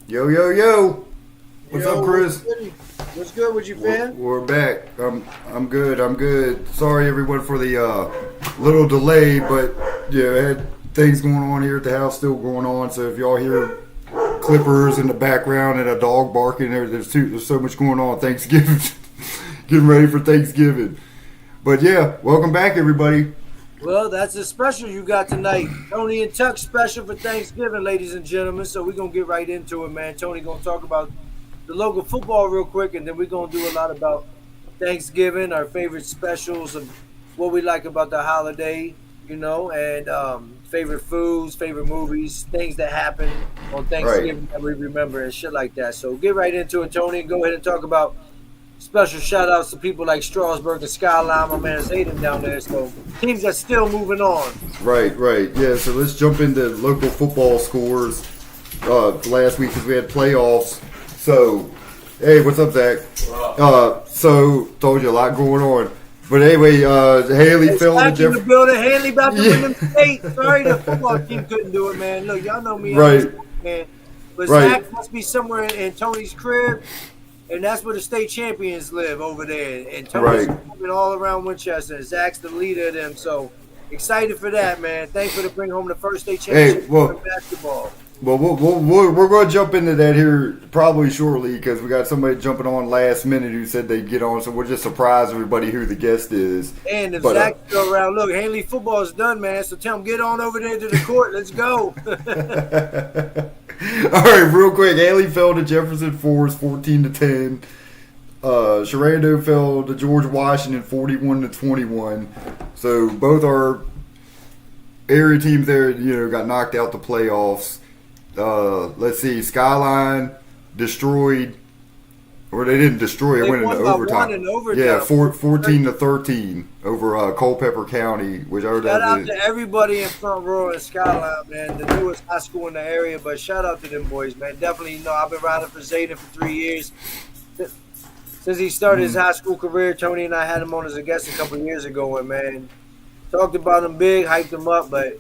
Yo, yo, yo. What's Yo, up, Chris? what's good with you, fam? We're back. I'm good. I'm good. Sorry, everyone, for the little delay, but yeah, I had things going on here at the house still going on. So if y'all hear clippers in the background and a dog barking, there's so much going on. Thanksgiving, getting ready for Thanksgiving. But yeah, welcome back, everybody. Well, that's a special you got tonight. Tony and Tuck special for Thanksgiving, ladies and gentlemen. So we're going to get right into it, man. Tony going to talk about the local football real quick, and then we're going to do a lot about Thanksgiving, our favorite specials of what we like about the holiday, and favorite foods, favorite movies, things that happen on Right. Thanksgiving that we remember and shit like that. So get right into it, Tony, and go ahead and talk about special shout outs to people like Strasburg and Skyline, my man Zayden down there. So teams are still moving on. Right. Yeah, so let's jump into local football scores. Last week, because we had playoffs. So, hey, what's up, Zach? So told you a lot going on. But anyway, Haley It's fell back to in the building. Haley about to win them state. Sorry, the football team couldn't do it, man. Look, y'all know me, I'm a Right. sports man. But Right. Zach must be somewhere in Tony's crib, and that's where the state champions live over there. And Tony's Right. moving all around Winchester. And Zach's the leader of them, so excited for that, man. Thankful to bring home the first state championship well- in basketball. Well, we're going to jump into that here probably shortly because we got somebody jumping on last minute who said they'd get on. So we'll just surprise everybody who the guest is. And if But, Zach's still around, look, Haley football is done, man. So tell him, get on over there to the court. Let's go. All right, real quick. Haley fell to Jefferson Forest 14-10. Sharando fell to George Washington 41-21. So both our area teams there, got knocked out the playoffs. Let's see, Skyline destroyed, or they didn't destroy. It They went won into by overtime. one in overtime. Yeah, 14-13 over Culpeper County, which I heard Shout that out was to everybody in Front Row and Skyline, man. The newest high school in the area, but shout out to them boys, man. Definitely, I've been riding for Zayden for 3 years. Since he started his high school career, Tony and I had him on as a guest a couple of years ago, and, man, talked about him big, hyped him up, but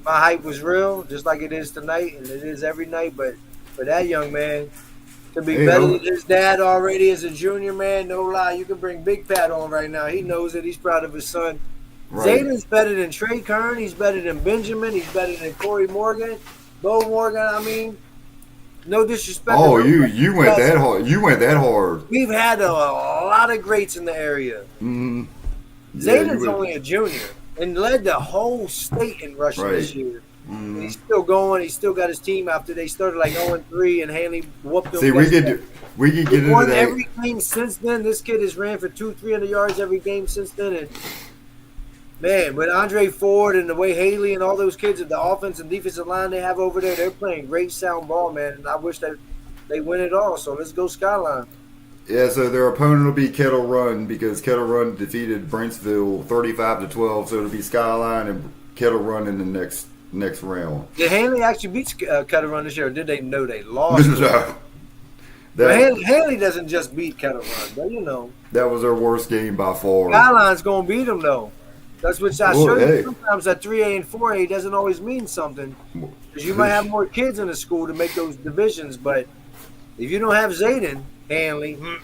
my hype was real, just like it is tonight, and it is every night. But for that young man to be Hey, better than his dad already as a junior, man, no lie, you can bring Big Pat on right now. He knows it. He's proud of his son. right. Zayden's better than Trey Kern. He's better than Benjamin. He's better than Corey Morgan, Bo Morgan. I mean, no disrespect. Oh, to you went that hard. You went that hard. We've had a lot of greats in the area. Mm-hmm. Zayden's only a junior and led the whole state in rushing this year. Mm-hmm. He's still going. He's still got his team after they started like 0-3, and Haley whooped them. See, we could get He's into won that. every game since then. This kid has ran for 200-300 yards every game since then. And man, with Andre Ford and the way Haley and all those kids at the offense and defensive line they have over there, they're playing great sound ball, man. And I wish that they win it all. So let's go Skyline. Yeah, so their opponent will be Kettle Run because Kettle Run defeated Brentsville 35-12. So it'll be Skyline and Kettle Run in the next round. Did Haley actually beat Kettle Run this year, or did they know they lost? No. But That, Haley doesn't just beat Kettle Run, but that was their worst game by far. Skyline's gonna beat them though. That's what I Well, showed you. hey. Sometimes that 3A and 4A doesn't always mean something because you might have more kids in the school to make those divisions. But if you don't have Zayden, Hanley, I'm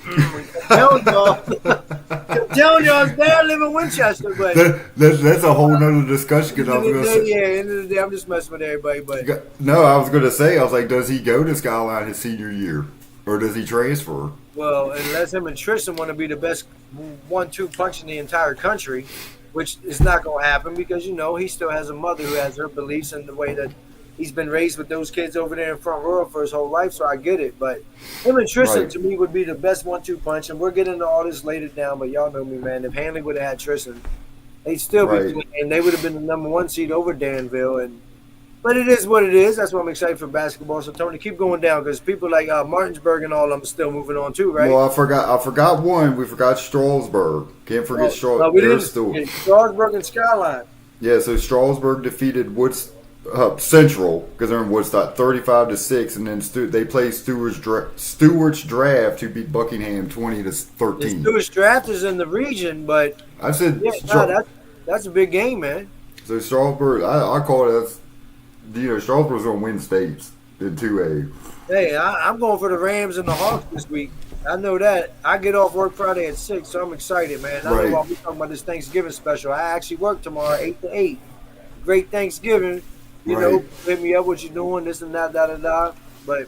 telling y'all, it's bad living in Winchester. But That's a whole nother discussion. Because I was going to say, end of the day, I'm just messing with everybody. But no, I was going to say, I was like, does he go to Skyline his senior year, or does he transfer? well, unless him and Tristan want to be the best 1-2 punch in the entire country, which is not going to happen because, he still has a mother who has her beliefs in the way that he's been raised with those kids over there in Front Royal for his whole life, so I get it. But him and Tristan, Right. to me, would be the best 1-2 punch, and we're getting into all this later down, but y'all know me, man. If Hanley would have had Tristan, they'd still Right. be playing, and they would have been the number 1 seed over Danville. But it is what it is. That's why I'm excited for basketball. So, Tony, keep going down because people like Martinsburg and all of them are still moving on too, right? Well, I forgot one. We forgot Strasburg. Can't forget Strasburg. No, we didn't. Strasburg and Skyline. Yeah, so Strasburg defeated Central because they're in Woodstock 35-6, and then they played Stewart's Draft to beat Buckingham 20-13. The Stewart's Draft is in the region, but I said that's a big game, man. so Strasburg. I call it. Strasburg's gonna win states. in 2A. Hey, I'm going for the Rams and the Hawks this week. I know that. I get off work Friday at 6, so I'm excited, man. I know Right. while we're talking about this Thanksgiving special, I actually work tomorrow, 8 to 8. Great Thanksgiving. You Right. know, hit me up what you're doing, this and that, da-da-da. But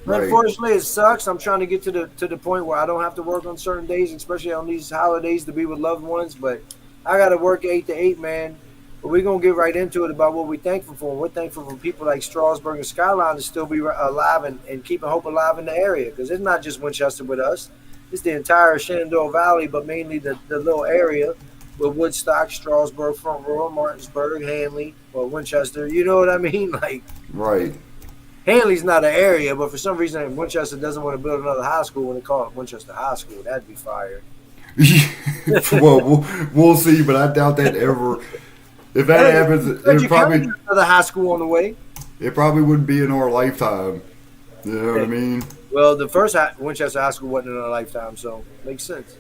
Right. unfortunately, it sucks. I'm trying to get to the point where I don't have to work on certain days, especially on these holidays, to be with loved ones. But I got to work 8 to 8, man. But we're going to get right into it about what we're thankful for. We're thankful for people like Strasburg and Skyline to still be alive and keeping hope alive in the area. Because it's not just Winchester with us. It's the entire Shenandoah Valley, but mainly the little area with Woodstock, Strasburg, Front Royal, Martinsburg, Hanley, or Winchester. You know what I mean? Like, Right. Hanley's not an area, but for some reason Winchester doesn't want to build another high school when they call it Winchester High School. That'd be fire. Well, we'll see, but I doubt that ever. If that happens, another high school on the way. it probably wouldn't be in our lifetime. You know what I mean? Well, the first Winchester High School wasn't in our lifetime, so makes sense.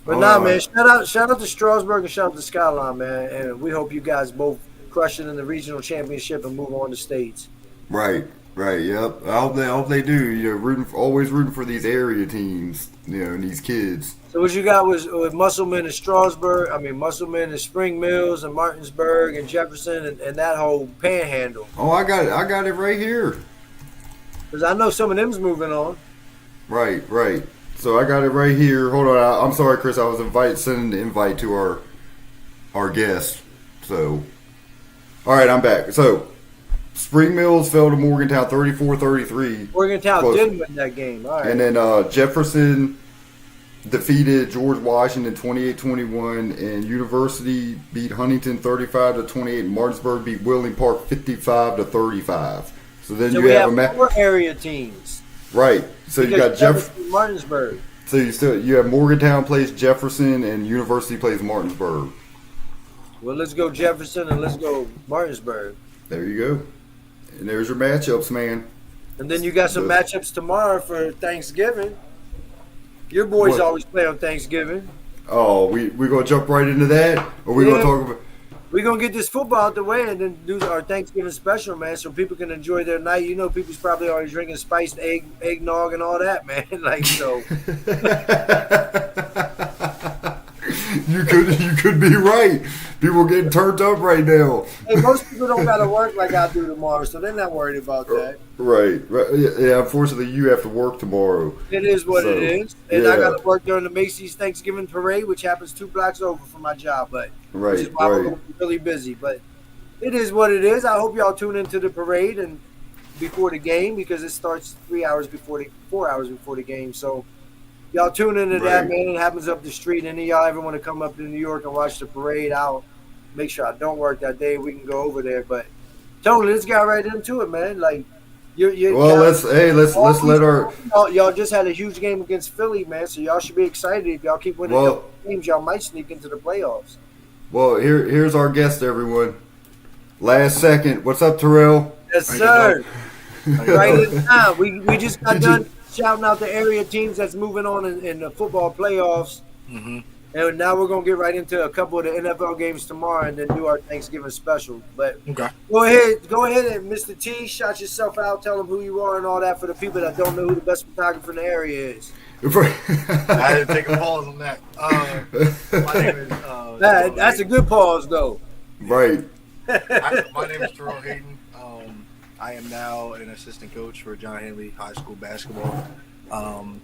But man, shout out to Strasburg and shout out to Skyline, man, and we hope you guys both crush it in the regional championship and move on to states. Right. Yep. I hope they do. You know, always rooting for these area teams. You know, and these kids. So what you got was with Musselman and Strasburg. I mean, Musselman and Spring Mills and Martinsburg and Jefferson and that whole panhandle. Oh, I got it right here. Because I know some of them's moving on. Right. So I got it right here. Hold on. I'm sorry, Chris. I was sending the invite to our guest. So, all right, I'm back. So, Spring Mills fell to Morgantown 34-33. Morgantown did win that game. All right. And then Jefferson defeated George Washington 28-21, and University beat Huntington 35-28. Martinsburg beat Willing Park 55-35. So then you have a four area teams. Right. So you got Jefferson, Martinsburg. So you have Morgantown plays Jefferson and University plays Martinsburg. Well, let's go Jefferson and let's go Martinsburg. There you go. And there's your matchups, man. And then you got some matchups tomorrow for Thanksgiving. Your boys always play on Thanksgiving. Oh, we're going to jump right into that? Or we're going to talk about... We're going to get this football out the way and then do our Thanksgiving special, man, so people can enjoy their night. You know, people's probably already drinking spiced eggnog and all that, man. Like, so... You could be right. People getting turned up right now. Hey, most people don't got to work like I do tomorrow, so they're not worried about that. Right. Yeah, unfortunately, you have to work tomorrow. It is what it is. And I got to work during the Macy's Thanksgiving Parade, which happens 2 blocks over from my job, but which is why we're really busy. But it is what it is. I hope y'all tune into the parade and before the game because it starts 4 hours before the game. So y'all tune into that, man. It happens up the street. Any of y'all ever want to come up to New York and watch the parade, I'll make sure I don't work that day. We can go over there. But totally, let's get right into it, man. Like, let's let our y'all just had a huge game against Philly, man. So y'all should be excited. If y'all keep winning games, y'all might sneak into the playoffs. Well, here's our guest, everyone. Last second, what's up, Terrell? Yes, sir. Right in time. We just got done shouting out the area teams that's moving on in the football playoffs. Mm-hmm. And now we're going to get right into a couple of the NFL games tomorrow and then do our Thanksgiving special. But go ahead and Mr. T, shout yourself out, tell them who you are and all that for the people that don't know who the best photographer in the area is. I had to take a pause on that. My name is that's a good pause, though. Right. My name is Terrell Hayden. I am now an assistant coach for John Hanley High School basketball. I'm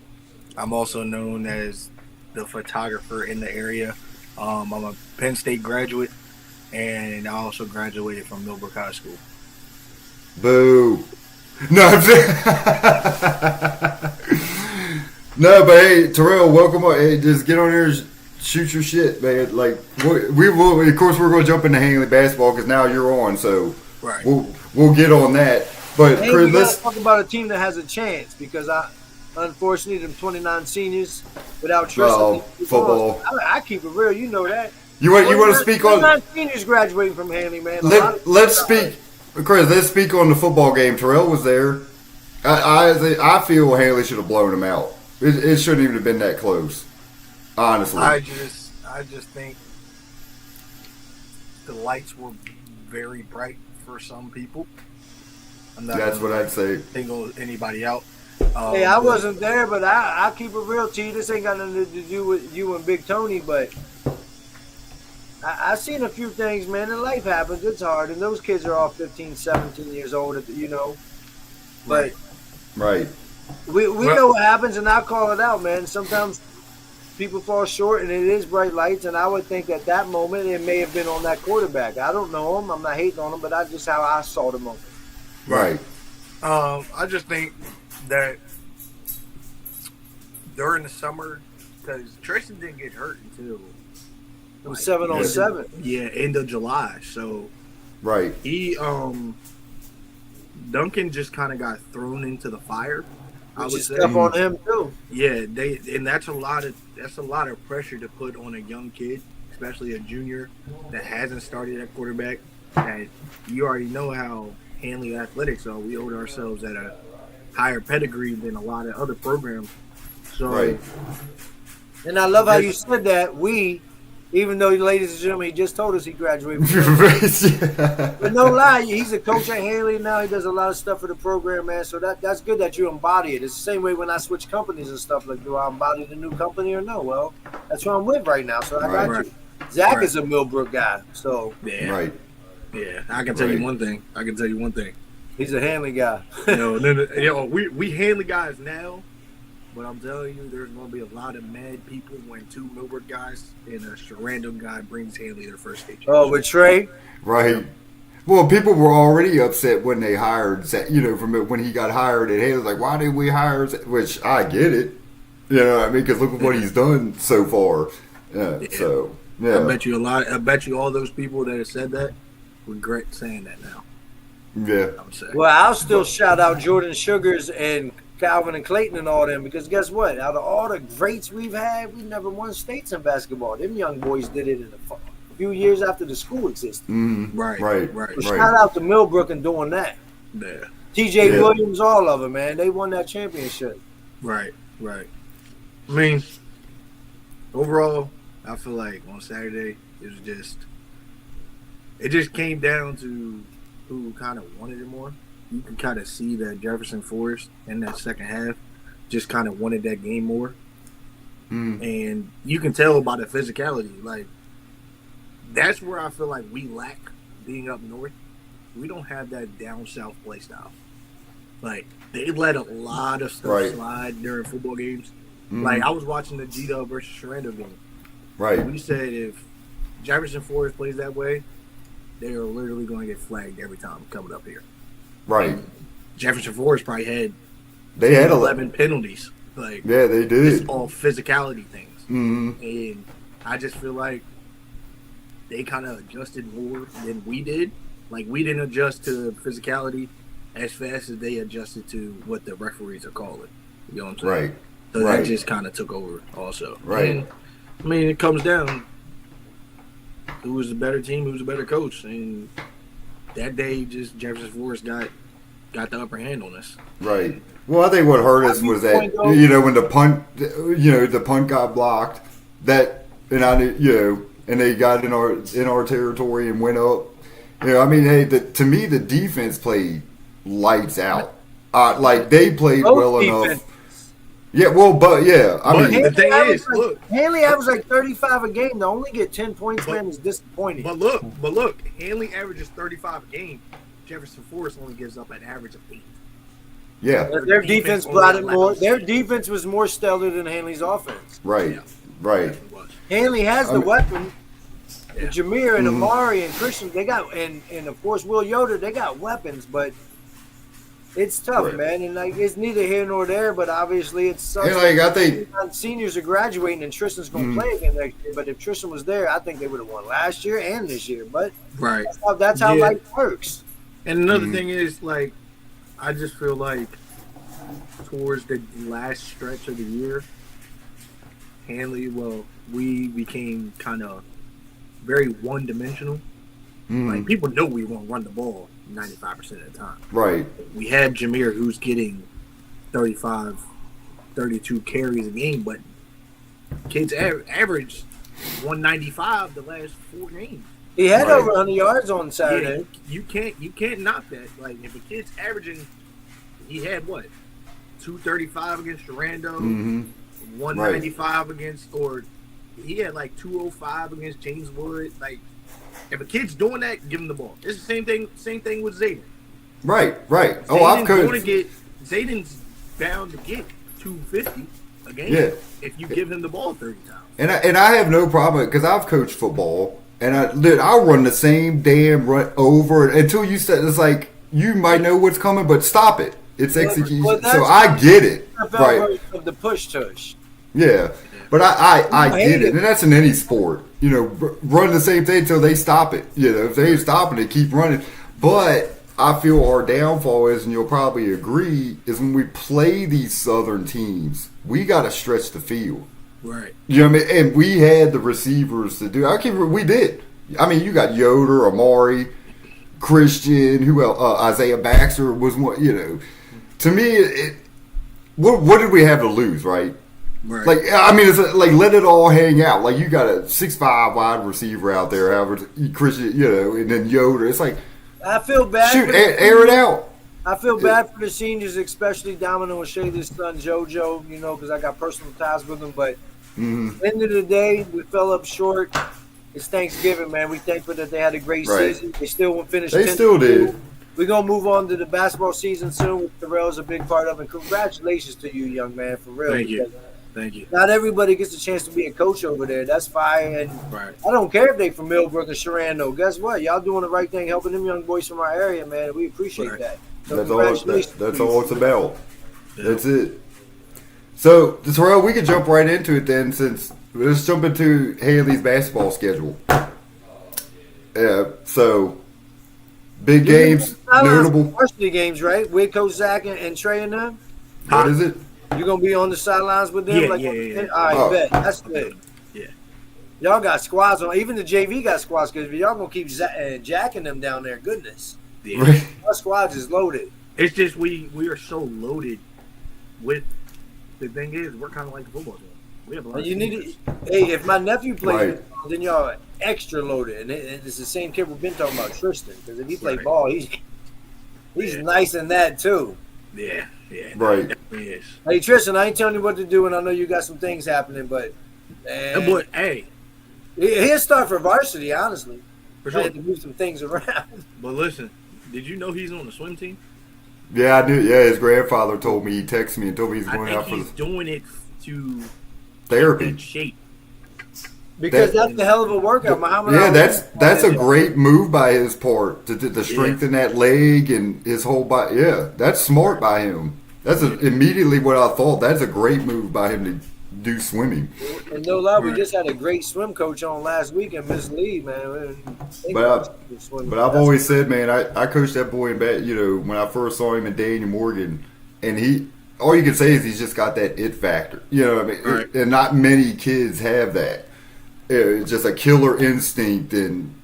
also known as the photographer in the area. I'm a Penn State graduate, and I also graduated from Millbrook High School. Boo. No, no, but hey, Terrell, welcome on. Hey, just get on here and shoot your shit, man. Like, we will, of course, we're going to jump into Hanley basketball because now you're on, so we'll get on that. But hey, Chris, let's talk about a team that has a chance because unfortunately, them 29 seniors without trust football. I keep it real, you know that. You want to speak on 29 seniors graduating from Hanley, man. Let's speak, Chris. Let's speak on the football game. Terrell was there. I feel Hanley should have blown him out. It shouldn't even have been that close. Honestly, I just think the lights were very bright for some people. That's what I'd say. Single anybody out. Hey, I wasn't there, but I keep it real to you. This ain't got nothing to do with you and Big Tony, but I seen a few things, man, and life happens. It's hard, and those kids are all 15, 17 years old, you know. But right. We know what happens, and I call it out, man. Sometimes people fall short, and it is bright lights, and I would think at that moment it may have been on that quarterback. I don't know him. I'm not hating on him, but that's just how I saw the moment. Right. I just think that during the summer, because Tristan didn't get hurt until it was 7-on-7. Yeah, end of July. So right, he Duncan just kind of got thrown into the fire. I would say tough on him too. Yeah, that's a lot of pressure to put on a young kid, especially a junior that hasn't started at quarterback. And you already know how Hanley athletics are. We hold ourselves at a higher pedigree than a lot of other programs. So, right. And I love how you said that. Even though, ladies and gentlemen, he just told us he graduated from but no lie, he's a coach at Hanley now. He does a lot of stuff for the program, man. So that's good that you embody it. It's the same way when I switch companies and stuff. Like, do I embody the new company or no? Well, that's what I'm with right now. So I got you. Zach is a Millbrook guy. So yeah. Right. Yeah, I can tell you one thing. He's a Hanley guy. We Hanley guys now. But I'm telling you, there's going to be a lot of mad people when two Millbrook guys and a random guy brings Hanley their first stage. Oh, with Trey? Right. Well, people were already upset when they hired, from when he got hired. And Hanley's like, why did we hire Zach? Which I get it. You know what I mean? Because look at what he's done so far. Yeah. So, yeah. I bet you all those people that have said that regret saying that now. Yeah. Well, I'll still shout out Jordan Sugars and Calvin and Clayton and all them, because guess what? Out of all the greats we've had, we never won states in basketball. Them young boys did it in a few years after the school existed. Mm-hmm. Right. So shout out to Millbrook and doing that. Yeah. TJ Williams, all of them, man. They won that championship. Right. I mean, overall, I feel like on Saturday, it just came down to who kind of wanted it more. You can kind of see that Jefferson Forest in that second half just kind of wanted that game more. And you can tell by the physicality. Like, that's where I feel like we lack being up north. We don't have that down south play style. Like, they let a lot of stuff slide during football games. Like, I was watching the G-Dub versus Sharando game. Right. We said if Jefferson Forest plays that way, they are literally going to get flagged every time coming up here. Right. And Jefferson Forest probably had 11 penalties. Like, yeah, they did. It's all physicality things. Mm-hmm. And I just feel like they kind of adjusted more than we did. Like, we didn't adjust to physicality as fast as they adjusted to what the referees are calling. You know what I'm saying? Right. So that just kind of took over also. Right. And, I mean, it comes down who was the better team, who was the better coach. And that day, just Jefferson Forest got the upper hand on us. Right. Well, I think what hurt us was that, when the punt got blocked, and they got in our territory and went up. I mean, hey, to me, the defense played lights out. Like, they played well enough. Yeah, well, but yeah, I mean, the thing is, look, Hanley averaged like 35 a game. To only get 10 points, man, is disappointing. But look, Hanley averages 35 a game. Jefferson Forest only gives up an average of 8. Yeah, their defense blotted more. Their defense was more stellar than Hanley's offense. Right, right. Hanley has the weapon. And Jameer and Amari and Christian, they got, and of course Will Yoder, they got weapons, but it's tough, man. And like, it's neither here nor there, but obviously it's such. I think seniors are graduating and Tristan's going to play again next year. But if Tristan was there, I think they would have won last year and this year. But that's how life works. And another thing is, like, I just feel like towards the last stretch of the year, Hanley, we became kind of very one-dimensional. Like, people know we won't run the ball 95% of the time. Right. We have Jameer, who's getting 35, 32 carries a game, but kids average 195 the last 4 games. He had Right. over 100 yards on Saturday. You can't knock that. Like if a kid's averaging, he had what 235 against Durando, 195 against, or he had like 205 against James Wood. Like if a kid's doing that, give him the ball. It's the same thing with Zayden. Right. Zayden's bound to get 250 a game if you give him the ball 30 times. And I have no problem because I've coached football and I'll run the same damn run over until you said it's like you might know what's coming, but stop it. It's execution. So I get it. Right. Of the push tush. Yeah. But I get it. And that's in any sport. You know, run the same thing until they stop it. You know, if they ain't stopping it, keep running. But I feel our downfall is, and you'll probably agree, is when we play these Southern teams, we got to stretch the field. Right. You know what I mean? And we had the receivers to do. We did. I mean, you got Yoder, Amari, Christian, who else? Isaiah Baxter was one. You know, to me, what did we have to lose? Right. Right. Like, I mean, it's like let it all hang out. Like you got a 6'5" wide receiver out there, however, Christian, you know, and then Yoder. It's like, I feel bad. shoot, air it out. I feel bad for the seniors, especially Domino and Shayla's son JoJo. You know, because I got personal ties with him. But at the end of the day, we fell up short. It's Thanksgiving, man. We thankful that they had a great season. They still won't finish. They still did. We're going to move on to the basketball season soon, which Terrell's a big part of. And congratulations to you, young man, for real. Thank you. Not everybody gets a chance to be a coach over there. That's fine. And I don't care if they from Millbrook or Sharando. Guess what? Y'all doing the right thing, helping them young boys from our area, man. We appreciate that. So That's all it's about. Yeah. That's it. So, Terrell, we can jump right into it then, since let's jump into Haley's basketball schedule. So, big games, notable. Varsity games, right? With Coach Zach and Trey and them? What is it? You going to be on the sidelines with them? Yeah. All right, bet. That's good. Yeah. Y'all got squads on. Even the JV got squads because y'all going to keep jacking them down there. Goodness. Yeah. Our squads is loaded. It's just we are so loaded with. The thing is, we're kind of like the football team. We have a lot. Hey, if my nephew plays, then y'all are extra loaded, and it's the same kid we've been talking about, Tristan. Because if he play ball, he's nice in that too. Yeah. Right. Yes. Hey Tristan, I ain't telling you what to do, and I know you got some things happening, but hey, he'll start for varsity, honestly. For sure. I had to move some things around. But listen, did you know he's on the swim team? Yeah, I knew. Yeah, his grandfather told me. He texted me and told me he's going out for he's doing it to therapy. get shape. Because that's the hell of a workout, Muhammad. Yeah, that's a great move by his part to strengthen that leg and his whole body. Yeah, that's smart by him. That's immediately what I thought. That's a great move by him to do swimming. And no lie, we just had a great swim coach on last week and Miss Lee, man. But I've always said, man, I coached that boy in bed. You know, when I first saw him in Daniel Morgan, and all you can say is he's just got that it factor. You know what I mean? Right. And not many kids have that. It's just a killer instinct, and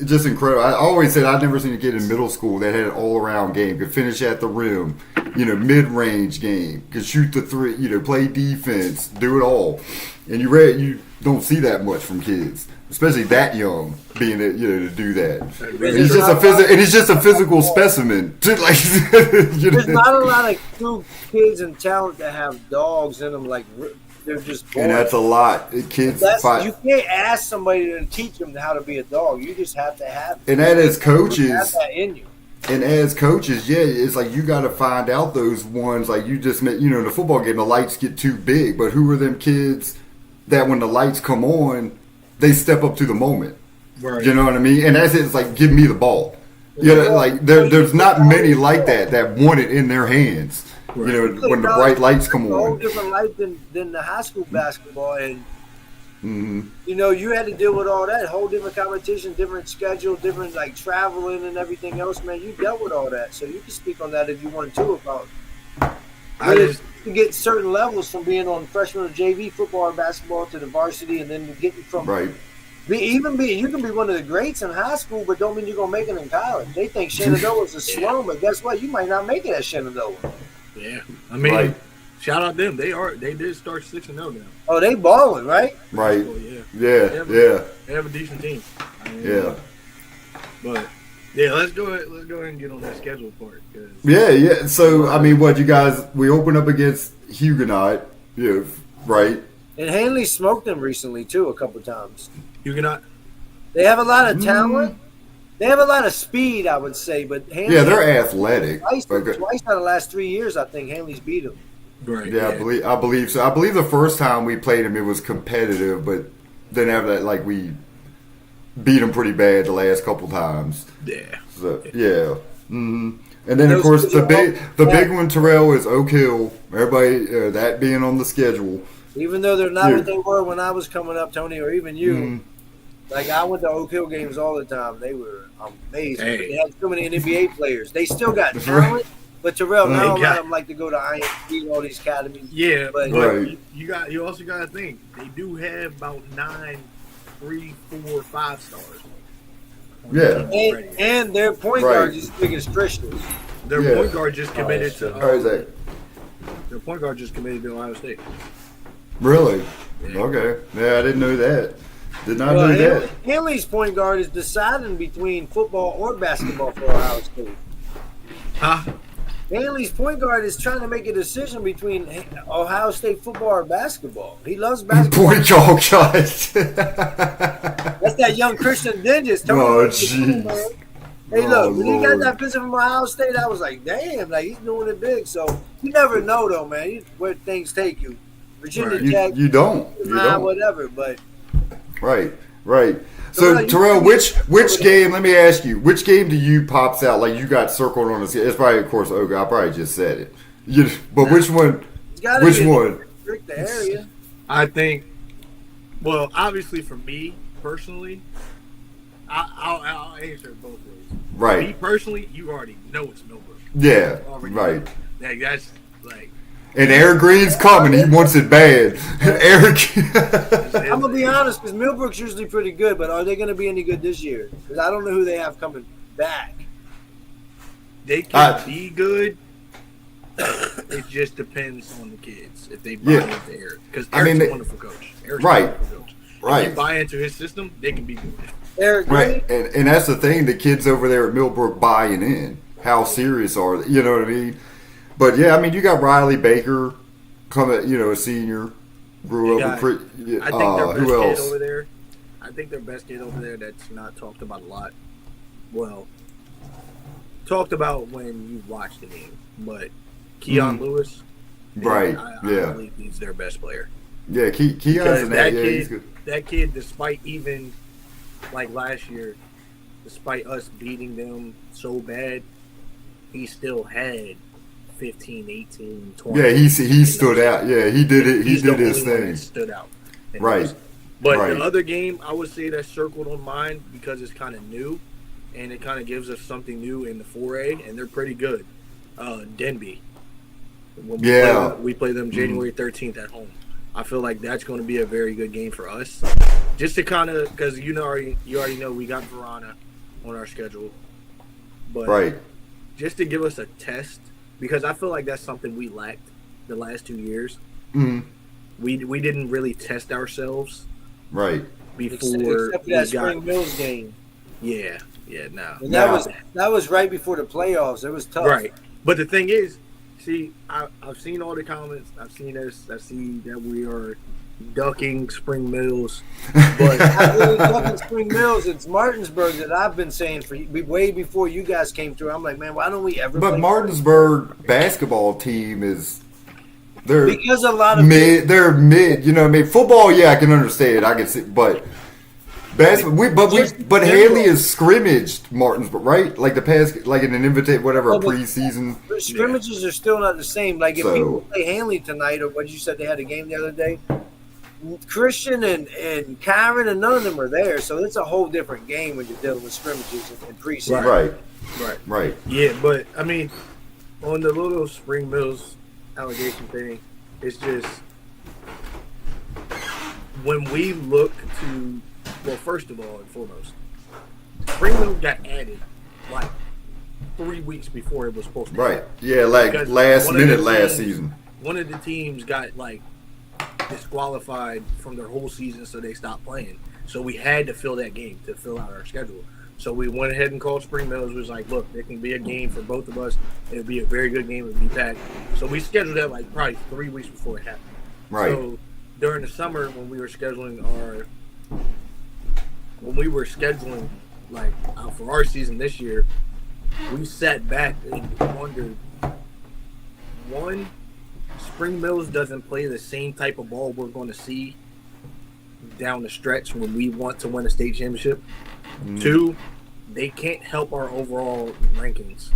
just incredible. I always said I'd never seen a kid in middle school that had an all-around game, could finish at the rim, you know, mid-range game, could shoot the three, you know, play defense, do it all. And you don't see that much from kids, especially that young, being to do that. And he's just a physical specimen. There's not a lot of true kids and talent that have dogs in them, like. They're just born. And that's a lot. Kids you can't ask somebody to teach them how to be a dog. You just have to have it. And that as coaches, you have that in you. And as coaches, yeah, it's like you got to find out those ones. Like you just met, in the football game, the lights get too big. But who are them kids that when the lights come on, they step up to the moment? Right. You know what I mean? And that's it. It's like, give me the ball. Like there's not many like that want it in their hands. Right. When the bright lights come on. It's a whole different life than the high school basketball. And, you had to deal with all that. Whole different competition, different schedule, different, like, traveling and everything else, man. You dealt with all that. So you can speak on that if you want to about to get certain levels from being on freshman or JV football or basketball to the varsity and then getting from you can be one of the greats in high school, but don't mean you're going to make it in college. They think Shenandoah's a slum, but guess what? You might not make it at Shenandoah. Yeah, I mean, Shout out them. They did start 6-0 now. Oh, they balling, right? Right. Oh, yeah. Yeah. They have a decent team. Yeah. But yeah, let's go ahead and get on that schedule part. Yeah. So I mean, what you guys? We open up against Huguenot. Yeah. Right. And Hanley smoked them recently too, a couple times. Huguenot. They have a lot of talent. They have a lot of speed, I would say, but Hanley, they're athletic. Twice out of the last 3 years, I think Hanley's beat them. Right. Yeah, I believe so. I believe the first time we played him, it was competitive, but then after that, like we beat him pretty bad the last couple times. Yeah. So yeah. Mm-hmm. And then of course the big one, Terrell, is Oak Hill. Everybody that being on the schedule. Even though they're not what they were when I was coming up, Tony, or even you. Mm-hmm. Like, I went to Oak Hill games all the time. They were amazing. Hey. They had so many NBA players. They still got talent, but Terrell, now a lot of them like to go to IMG, all these academies. Yeah, but you also got to think, they do have about 9 3, 4, 5 stars. Yeah. And their point guard is as big as Christian. Their point guard just committed to Their point guard just committed to Ohio State. Really? Yeah. Okay. Yeah, I didn't know that. Did not know that. Hanley's point guard is deciding between football or basketball for Ohio State. Huh? Hanley's point guard is trying to make a decision between Ohio State football or basketball. He loves basketball. Point guard, guys. That's that young Christian Dinges. Oh, jeez. Hey, look, when he got that visit from Ohio State, I was like, damn, like he's doing it big. So you never know, though, man, where things take you. Virginia Tech, you don't. whatever, but. Right. So Terrell, which game? Let me ask you, which game do you pops out like you got circled on the? It's probably, of course, I probably just said it. But which one? Which one? The area. I think. Well, obviously, for me personally, I'll answer it both ways. Right. For me personally, you already know it's Millbrook. Yeah. Right. Like that's like. And Eric Green's coming. He wants it bad. Eric. I'm going to be honest, because Millbrook's usually pretty good, but are they going to be any good this year? Because I don't know who they have coming back. They can be good. It just depends on the kids if they buy into Eric. Because Eric's a wonderful coach. Eric's a wonderful coach. If you buy into his system, they can be good. Eric Green? Right. And that's the thing. The kids over there at Millbrook buying in. How serious are they? You know what I mean? But yeah, I mean, you got Riley Baker coming, a senior, grew up. I think their best kid over there. I think their best kid over there that's not talked about a lot. Well, talked about when you watch the game, but Keon Lewis. Right. I believe he's their best player. Yeah, Keon's he's good. That kid, despite even like last year, despite us beating them so bad, he still had 15, 18, 20. Yeah, he stood out. Yeah, he did it. He did his thing. Stood out. Right. But the other game, I would say that's circled on mine because it's kind of new, and it kind of gives us something new in the 4A, and they're pretty good. Denby. We play them January 13th at home. I feel like that's going to be a very good game for us. Just to kind of, because you already know we got Verona on our schedule. But just to give us a test, because I feel like that's something we lacked the last 2 years. Mm-hmm. We didn't really test ourselves. Right. Before except for that Spring Mills game. Yeah, no. And that was right before the playoffs. It was tough. Right. But the thing is, see, I've seen all the comments. I've seen this. I see that we are ducking Spring Mills. But not really ducking Spring Mills. It's Martinsburg that I've been saying for way before you guys came through. I'm like, man, why don't we ever? But Martinsburg basketball team is. Because a lot of they're mid. You know what I mean? Football, I can understand. I can see, but basketball. But Haley is scrimmaged Martinsburg, right? Like the past, like in an invitation, whatever, preseason. Scrimmages are still not the same. Like if people play Hanley tonight, or what you said they had a game the other day. Christian and Kyron and none of them are there, so it's a whole different game when you're dealing with scrimmages and preseason. Right. Yeah, but I mean, on the little Spring Mills allegation thing, it's just when we look to, well, first of all and foremost, Spring Mills got added like 3 weeks before it was supposed to. Right. Yeah, like last minute last season. one of the teams got like disqualified from their whole season, so they stopped playing. So we had to fill that game to fill out our schedule. So we went ahead and called Spring Mills. Was like, look, there can be a game for both of us. It'll be a very good game. It'll be packed. So we scheduled that like probably 3 weeks before it happened. Right. So during the summer when we were scheduling like for our season this year, we sat back and wondered, one, Spring Mills doesn't play the same type of ball we're going to see down the stretch when we want to win a state championship. Two, they can't help our overall rankings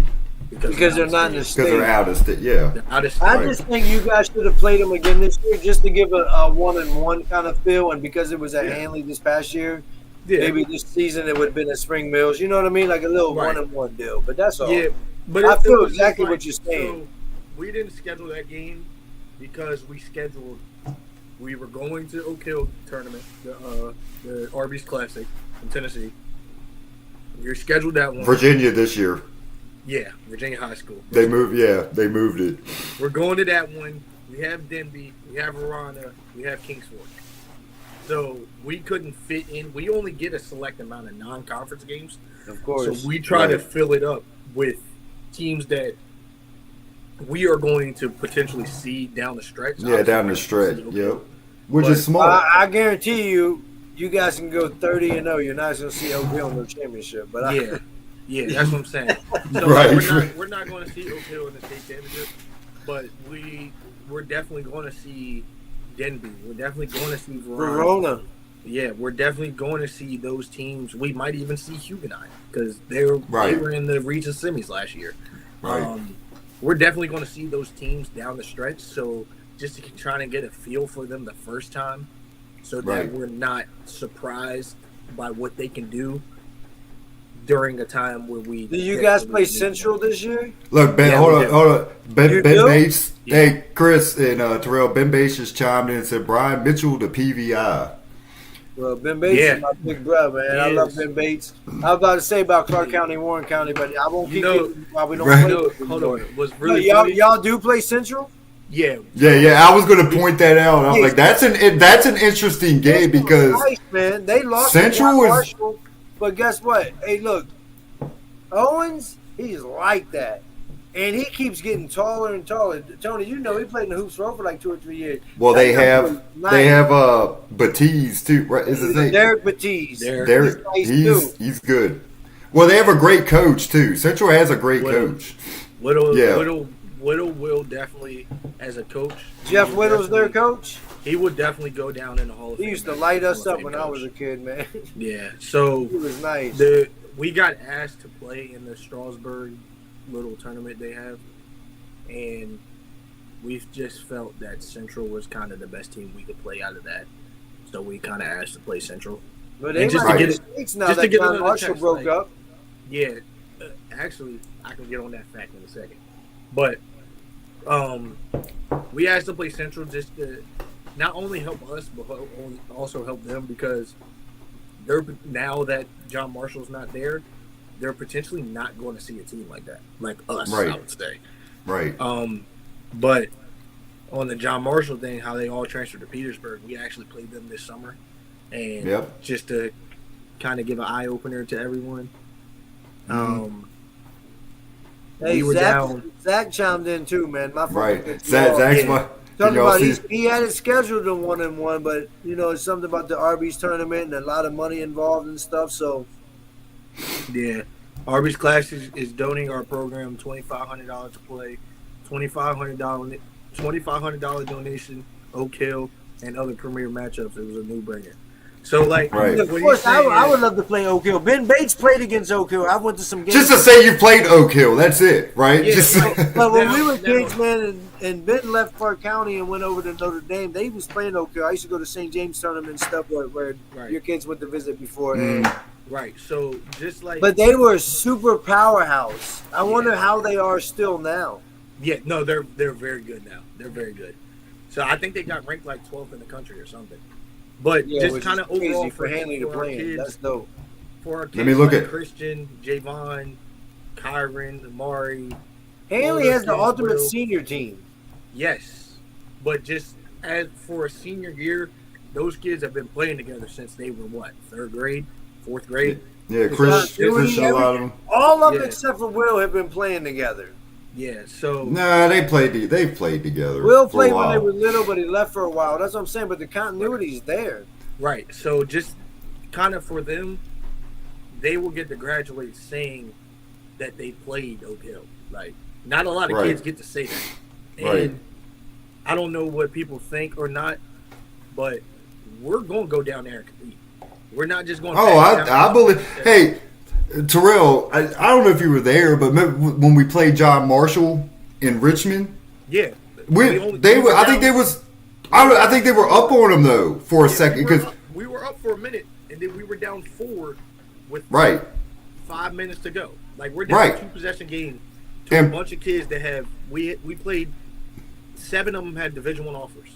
because they're not in the state. Because they're out of state, yeah. They're out of state. I just think you guys should have played them again this year just to give a 1-1 kind of feel. And because it was at Hanley this past year, maybe this season it would have been at Spring Mills. You know what I mean? Like a little 1-1 deal. But that's all. Yeah, but I feel exactly exactly what you're saying. So we didn't schedule that game because we were going to Oak Hill tournament, the Arby's Classic in Tennessee. You're scheduled that one. Virginia this year. Yeah, Virginia High School. They moved it. We're going to that one. We have Denby, we have Arana, we have Kingsford. So we couldn't fit in. We only get a select amount of non-conference games. Of course. So we try to fill it up with teams that we are going to potentially see down the stretch. Yeah, down the stretch. Yep. Which is smart. I guarantee you guys can go 30-0. You're not going to see Oak Hill in the championship. But yeah, that's what I'm saying. So Right. we're not going to see Oak Hill in the state championship, but we're definitely going to see Denby. We're definitely going to see Verona. Yeah, we're definitely going to see those teams. We might even see Huguenot because they were in the region semis last year. Right. We're definitely going to see those teams down the stretch. So just to try to get a feel for them the first time, so that we're not surprised by what they can do during a time where we. Do you guys play Central this year? Look, Ben, hold on. Ben Bates. Yeah. Hey, Chris and Terrell, Ben Bates just chimed in and said, Brian Mitchell to PVI. Well, Ben Bates is my big brother, man. I love Ben Bates. I was about to say about Clark County, Warren County, but I won't keep it while we don't play. Hold on. Was really y'all do play Central? Yeah. I was going to point that out. I was like, that's an interesting game because nice, man. They lost Central to Marshall, but guess what? Hey, look, Owens, he's like that. And he keeps getting taller and taller. Tony, you know he played in the hoops for like 2 or 3 years. Well, they have Batiz too, right? Is his name Derek Batiz? Derek, he's good. Well, they have a great coach too. Central has a great coach. Whittle will definitely, as a coach. Jeff Whittle's their coach. He would definitely go down in the Hall of Fame. He used to light us up when I was a kid, man. Yeah, so he was nice. We got asked to play in the Strasburg little tournament they have, and we've just felt that Central was kind of the best team we could play out of that, so we kind of asked to play Central. But they just to get it now that John Marshall broke up. Yeah, actually, I can get on that fact in a second, but we asked to play Central just to not only help us but also help them because they're now that John Marshall's not there. They're potentially not going to see a team like that, like us, I would say. Right. But on the John Marshall thing, how they all transferred to Petersburg, we actually played them this summer. And just to kind of give an eye-opener to everyone. Hey, we were Zach chimed in too, man. My Zach's my... Talking about he had it scheduled in 1-1, but, you know, it's something about the Arby's tournament and a lot of money involved and stuff, so... Yeah, Arby's Clash is donating our program $2,500 to play, $2,500 donation, Oak Hill, and other premier matchups. It was a no-brainer. So, like, of course, I would love to play Oak Hill. Ben Bates played against Oak Hill. I went to some games. Just to say you played Oak Hill, that's it, right? Yeah, but when we were kids, man, and Ben left Clark County and went over to Notre Dame, they was playing Oak Hill. I used to go to St. James tournament and stuff where your kids went to visit before. Right, so just like... But they were a super powerhouse. I wonder how they are still now. Yeah, no, they're very good now. They're very good. So I think they got ranked like 12th in the country or something. But just kind of overall for Hanley to play kids, that's dope. For our kids, let me look at Christian, Javon, Kyron, Amari. Hanley has the ultimate senior team. Yes. But just as for a senior year, those kids have been playing together since they were what, third grade, fourth grade. Yeah, It's Chris, not- Chris shot a lot of them. All of them Yeah. except for Will have been playing together. Yeah, so Nah, they played together. Will for a played when they while. were little, but he left for a while. That's what I'm saying. But the continuity's there. right. So just kind of for them, they will get to graduate saying that they played Oak Hill. Like, not a lot of Right. kids get to say that. And Right. I don't know what people think or not, but we're going to go down there and compete. We're not just going to. Oh, I believe. Hey, Terrell, I don't know if you were there, but when we played John Marshall in Richmond, Yeah. I think they were up on them though for a second because we were up for a minute, and then we were down 4 with right. 5 minutes to go. Like, we're down Right. a 2-possession game to a bunch of kids that have we played. 7 of them had Division I offers.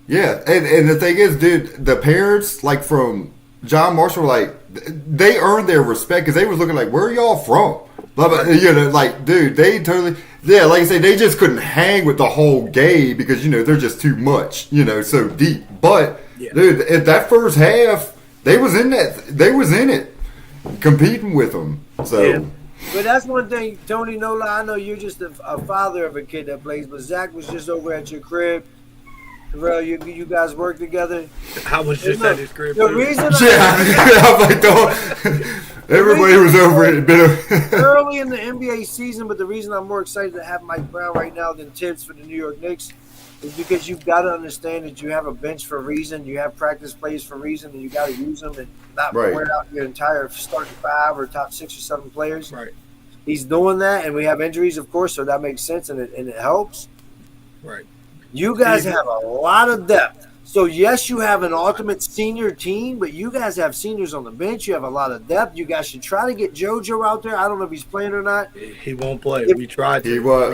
Yeah, and the thing is, dude, the parents like from John Marshall, like they earned their respect because they was looking like, where are y'all from? Blah, blah, you know, like, dude, they totally, yeah, like I say, they just couldn't hang with the whole game because they're just too much, so deep. But dude, at that first half, they was in it, competing with them. So. Yeah. But that's one thing, Tony Nola. I know you're just a father of a kid that plays, but Zach was just over at your crib. Terrell, you guys work together. I was just at his crib. The reason I'm like, don't. Everybody was over it. early in the NBA season, but the reason I'm more excited to have Mike Brown right now than Tibbs for the New York Knicks is because you've got to understand that you have a bench for a reason, you have practice plays for a reason, and you got to use them and not wear out your entire starting 5 or top 6 or 7 players. Right. He's doing that, and we have injuries, of course, so that makes sense and it helps. Right. You guys have a lot of depth. So, yes, you have an ultimate senior team, but you guys have seniors on the bench. You have a lot of depth. You guys should try to get JoJo out there. I don't know if he's playing or not. He won't play. We tried to. He was.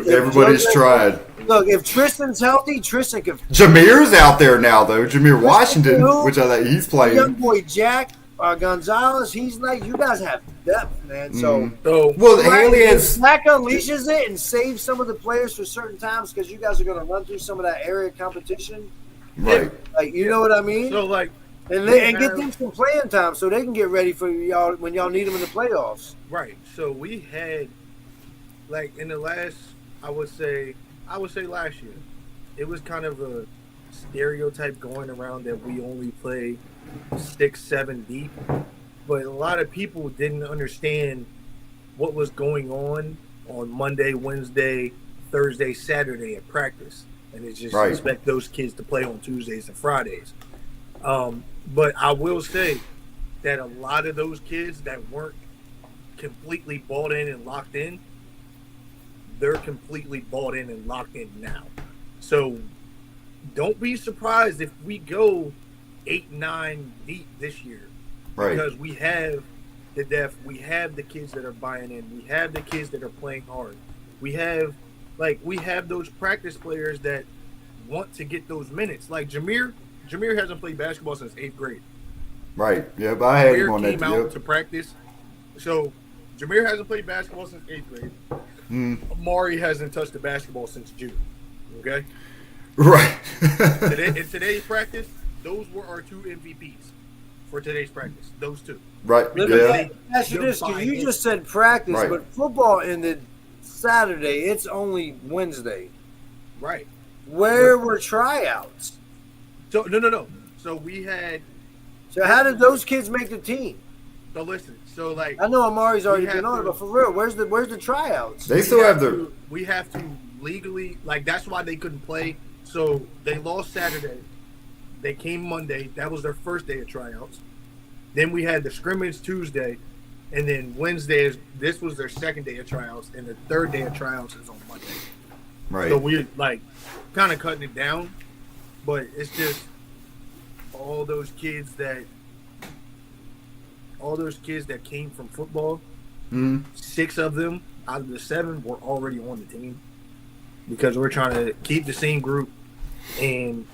Everybody's tried. Look, if Tristan's healthy, Tristan can. Jameer's out there now, though. Jameer Washington, which I think he's playing. Young boy Jack Gonzalez, he's like, you guys have depth, man. So, well, Haley has. Zach unleashes it and saves some of the players for certain times because you guys are going to run through some of that area competition. Right. Like, you know what I mean? So, like, and get them some playing time so they can get ready for y'all when y'all need them in the playoffs. Right. So we had, like, in the last, I would say last year, it was kind of a stereotype going around that we only play 6, 7 deep, but a lot of people didn't understand what was going on Monday, Wednesday, Thursday, Saturday at practice. And it's just expect those kids to play on Tuesdays and Fridays. But I will say that a lot of those kids that weren't completely bought in and locked in, they're completely bought in and locked in now. So don't be surprised if we go 8, 9 deep this year. Right. Because we have the depth, we have the kids that are buying in, we have the kids that are playing hard. We have those practice players that want to get those minutes. Like Jameer hasn't played basketball since 8th grade. Right. Yeah, but I had him on that. Came out to practice. So Jameer hasn't played basketball since 8th grade. Amari hasn't touched the basketball since June. Okay? Right. In today's practice, those were our 2 MVPs for today's practice. Those 2. Right. Let me ask you this, because you just said practice, but football ended Saturday. It's only Wednesday. Right. Where were tryouts? So no. So we had. So how did those kids make the team? So listen. So like. I know Amari's already been on it, but for real, where's the tryouts? They still have the. We have to legally, like, that's why they couldn't play. So they lost Saturday. They came Monday. That was their first day of tryouts. Then we had the scrimmage Tuesday, and then Wednesday this was their second day of tryouts, and the third day of tryouts is on Monday. Right. So we're like kind of cutting it down, but it's just all those kids that came from football. 6 of them out of the 7 were already on the team because we're trying to keep the same group. And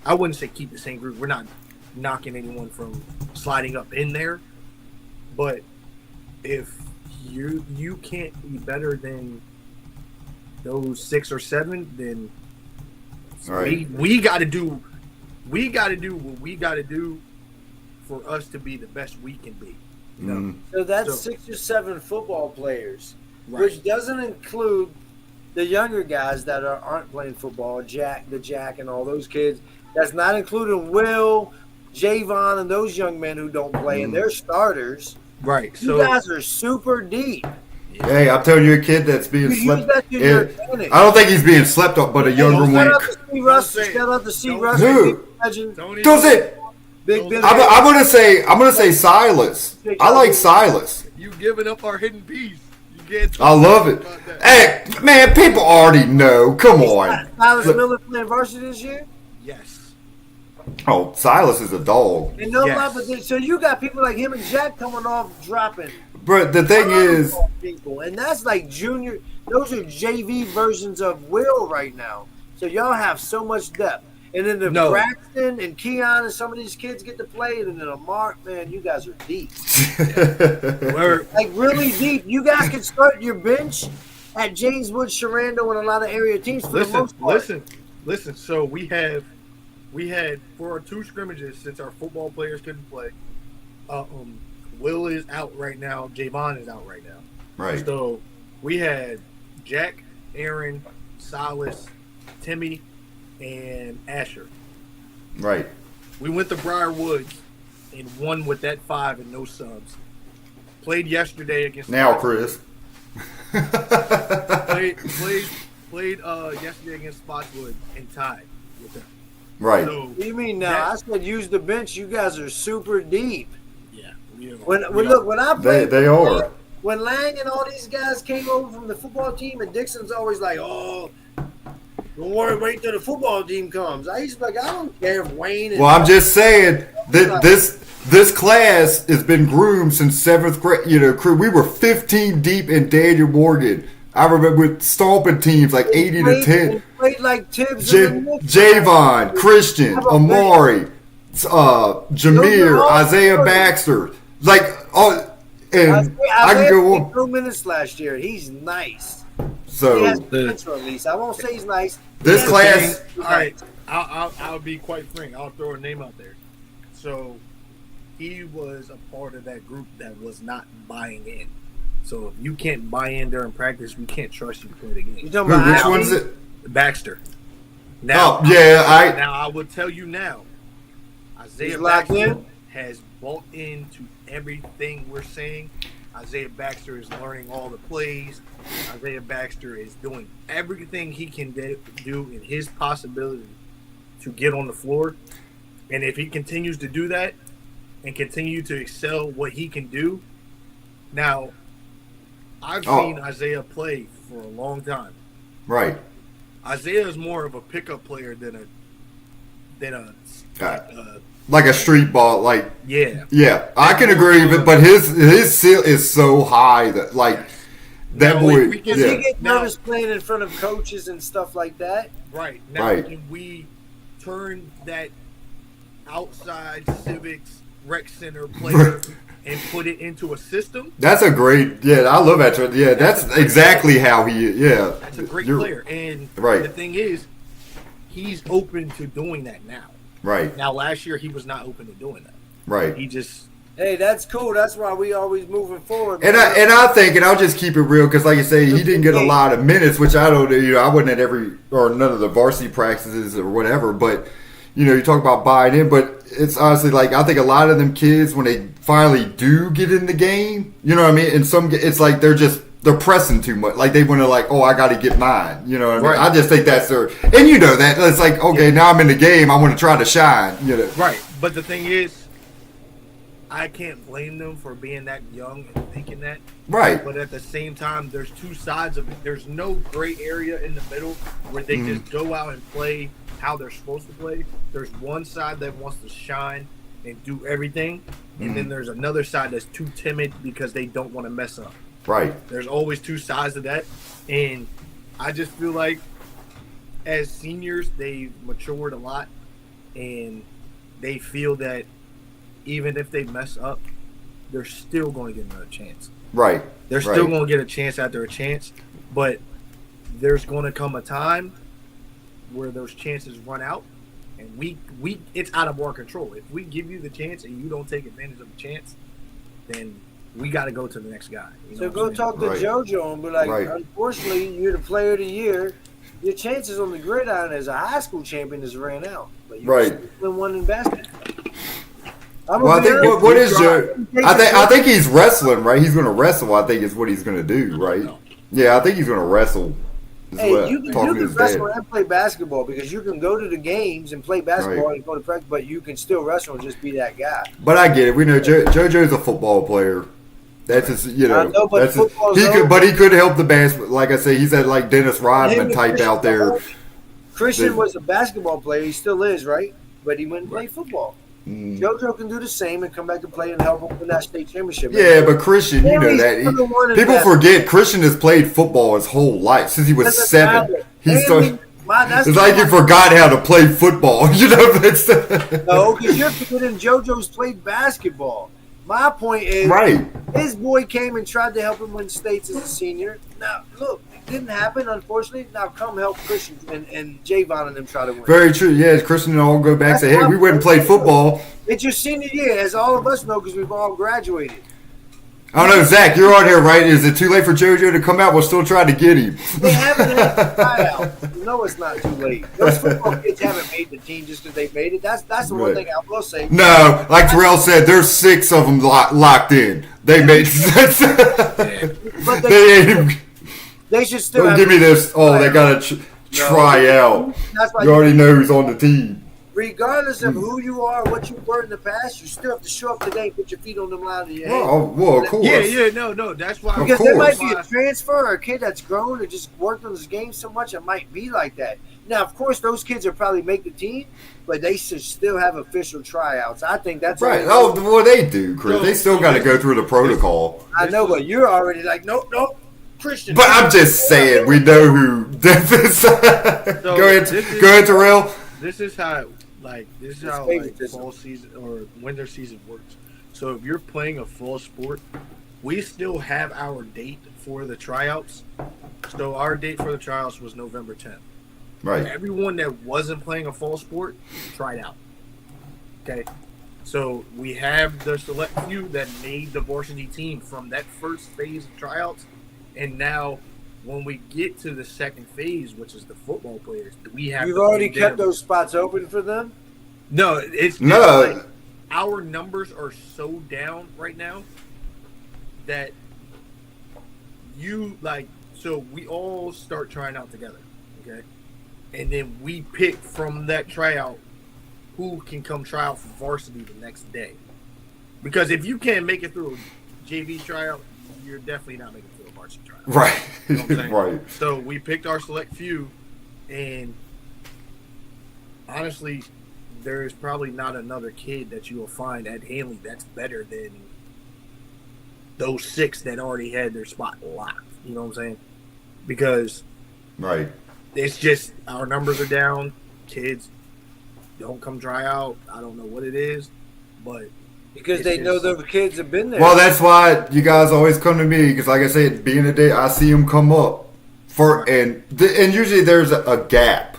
I wouldn't say keep the same group. We're not knocking anyone from sliding up in there, but if you can't be better than those 6 or 7, then Right. We got to do what we got to do for us to be the best we can be. You know? So that's 6 or 7 football players, Right. which doesn't include the younger guys that aren't playing football, Jack, and all those kids. That's not including Will, Javon, and those young men who don't play, and they're starters. Right. You guys are super deep. Hey, I'm telling you, a kid that's being You use slept. that to your advantage. I don't think he's being slept up, but a younger one. Shout out to Steve Russ. Shout out to Steve Russ. Who? Legend. Does it? Big Ben. I'm gonna say Silas. I like Silas. You giving up our hidden piece. You can't I love it. about that. Hey, man, people already know. Come on. Silas Miller playing varsity this year? Yes. Oh, Silas is a dog. And no Yes. lie, but so you got people like him and Jack coming off dropping. But the thing is, people, and that's like junior. Those are JV versions of Will right now. So y'all have so much depth. And then the Braxton and Keon and some of these kids get to play, and then Mark, man, you guys are deep. Like really deep. You guys can start your bench at James Wood, Sharando, and a lot of area teams for the most part. Listen. So we had for our 2 scrimmages, since our football players couldn't play. Will is out right now. Javon is out right now. right. So we had Jack, Aaron, Silas, Timmy, and Asher. Right. We went to Briar Woods and won with that 5 and no subs. Played yesterday against Now, Chris. played yesterday against Spotswood and tied with them. Right. So What do you mean now? I said use the bench. You guys are super deep. yeah, When I played, They are. When Lang and all these guys came over from the football team, and Dixon's always like, "Oh, don't worry, wait till the football team comes." I used to be like, I don't care if Wayne. And Well, I'm just saying that this class has been groomed since 7th grade. You know, we were 15 deep in Daniel Morgan. I remember stomping teams like 80 to 10. Played like Tibbs and Javon, Christian, Amari, Jameer, Isaiah Baxter. Like, and I can go on. 2 minutes last year. He's nice. He So has potential at least. I won't say he's nice. this He has class, potential. all right, I'll be quite frank. I'll throw a name out there. So he was a part of that group that was not buying in. So if you can't buy in during practice, we can't trust you to play the You game. talking about which Al? one is it? Baxter. Now, Oh, yeah, now I will tell you now, Isaiah He's locked Baxter in? has bought into everything we're saying. Isaiah Baxter is learning all the plays. Isaiah Baxter is doing everything he can do in his possibility to get on the floor. And if he continues to do that and continue to excel what he can do, now I've seen Isaiah play for a long time. right. Isaiah is more of a pickup player than Like a street ball, like yeah. I can agree with, but his seal is so high that like that Now, boy. we Does can- he Yeah, get nervous playing in front of coaches and stuff like that? Right. Now, Right. can we turn that outside civics rec center player and put it into a system? that's a great. Yeah, I love that. Yeah, that's exactly how he. Yeah, That's a great You're- player. And Right. the thing is, he's open to doing that now. Right, Now, last year, he was not open to doing that. right. He just, Hey, that's cool. That's why we always moving forward. And I think, and I'll just keep it real because, like you say, he didn't get a lot of minutes, which I don't. I wasn't at every or none of the varsity practices or whatever. But you talk about buying in, but it's honestly like I think a lot of them kids when they finally do get in the game, you know what I mean. And some, it's like they're pressing too much. Like they want to like, oh, I got to get mine. You know what I mean? Right. I just think that's their, and that it's like, okay, now I'm in the game. I want to try to shine. right. But the thing is, I can't blame them for being that young and thinking that. Right. But at the same time, there's two sides of it. There's no gray area in the middle where they just go out and play how they're supposed to play. There's one side that wants to shine and do everything, and then there's another side that's too timid because they don't want to mess up. Right. There's always two sides of that, and I just feel like as seniors, they've matured a lot, and they feel that even if they mess up, they're still going to get another chance. Right. They're still going to get a chance after a chance, but there's going to come a time where those chances run out, and we it's out of our control. If we give you the chance and you don't take advantage of the chance, then we got to go to the next guy. You know So go talk to Right. JoJo and be like, Right. unfortunately, you're the player of the year. Your chances on the gridiron as a high school champion has ran out. But you Right. still one in basketball. Well, I think what is Joe? I think he's wrestling, right? He's going to wrestle. I think is what he's going to do, right? Yeah, I think he's going to wrestle. As Hey, well, you talking to can his wrestle dad. and play basketball because you can go to the games and play basketball and go to practice, but you can still wrestle and just be that guy. But I get it. We know JoJo's a football player. That's his, you know. I know, but that's his, football's he over. could, but he could help the basketball. Like I say, he's that like Dennis Him Rodman and type Christian out there. Christian was a basketball player. He still is, right? But he went and played football. Mm. JoJo can do the same and come back and play and help him win that state championship. Yeah, but Christian, you know He's that. still the one in People basketball. forget Christian has played football his whole life since he was Doesn't 7. matter. He's Haley, that's it's the like you one. forgot how to play football. You know, it's No, because you're forgetting JoJo's played basketball. My point is, right. his boy came and tried to help him win states as a senior. Now, look, it didn't happen, unfortunately. Now come help Christian and Javon and them try to win. Very true. Yeah, Christian and all go back and say, hey, we went and played football. It's your senior year, as all of us know, because we've all graduated. I don't know, Zach, you're on here, right? Is it too late for JoJo to come out? We'll still try to get him. They haven't had a tryout. No, it's not too late. Those football kids haven't made the team just because they made it. That's the one Right. thing I will say. No, like Terrell said, there's 6 of them locked in. They made But they ain't even, they should still don't have give me this. Oh, they got to try out. That's why You already know who's on the team. regardless of who you are, what you were in the past, you still have to show up today and put your feet on the line of your head. Well, of course. No. That's why. Of Because there course. might be a transfer or a kid that's grown or just worked on his game so much, it might be like that. Now, of course, those kids will probably make the team, but they should still have official tryouts. I think that's Right. Oh, well, they do, Chris. They still got to go through the protocol. I know, but you're already like, nope, Christian. But I'm just saying, we know who Death is. Go ahead, Terrell. This is how like fall season or winter season works. So if you're playing a fall sport, we still have our date for the tryouts. So our date for the tryouts was November 10th. Right. Everyone that wasn't playing a fall sport tried out. Okay. So we have the select few that made the varsity team from that first phase of tryouts. And now when we get to the second phase, which is the football players, we have You've to already play kept them. those spots open for them? No, it's No. like our numbers are so down right now that so we all start trying out together, okay? And then we pick from that tryout who can come try out for varsity the next day. Because if you can't make it through a JV tryout, you're definitely not making it through a varsity tryout. Right. You know what I'm saying? Right. So we picked our select few, and honestly, there's probably not another kid that you will find at Hanley that's better than those 6 that already had their spot locked. You know what I'm saying? Because Right. it's just our numbers are down. Kids don't come try out. I don't know what it is, but Because It's they know just- the kids have been there. Well, that's why you guys always come to me because, like I said, being a day, I see them come up and usually there's a gap.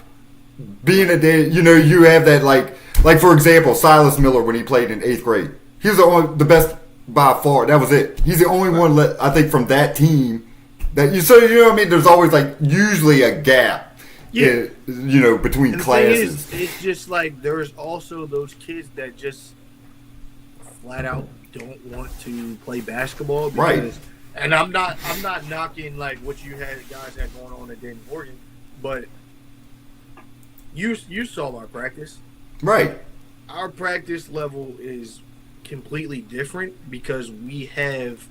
Being a day, you have that like for example, Silas Miller when he played in 8th grade, he was the best by far. That was it. He's the only one I think from that team that you. So you know what I mean. There's always like usually a gap. Yeah. Between and the classes. thing is, it's just like there's also those kids that just flat out don't want to play basketball. Because, Right. And I'm not knocking like what you guys had going on at Denton, Oregon, but you saw our practice. Right. Our practice level is completely different because we have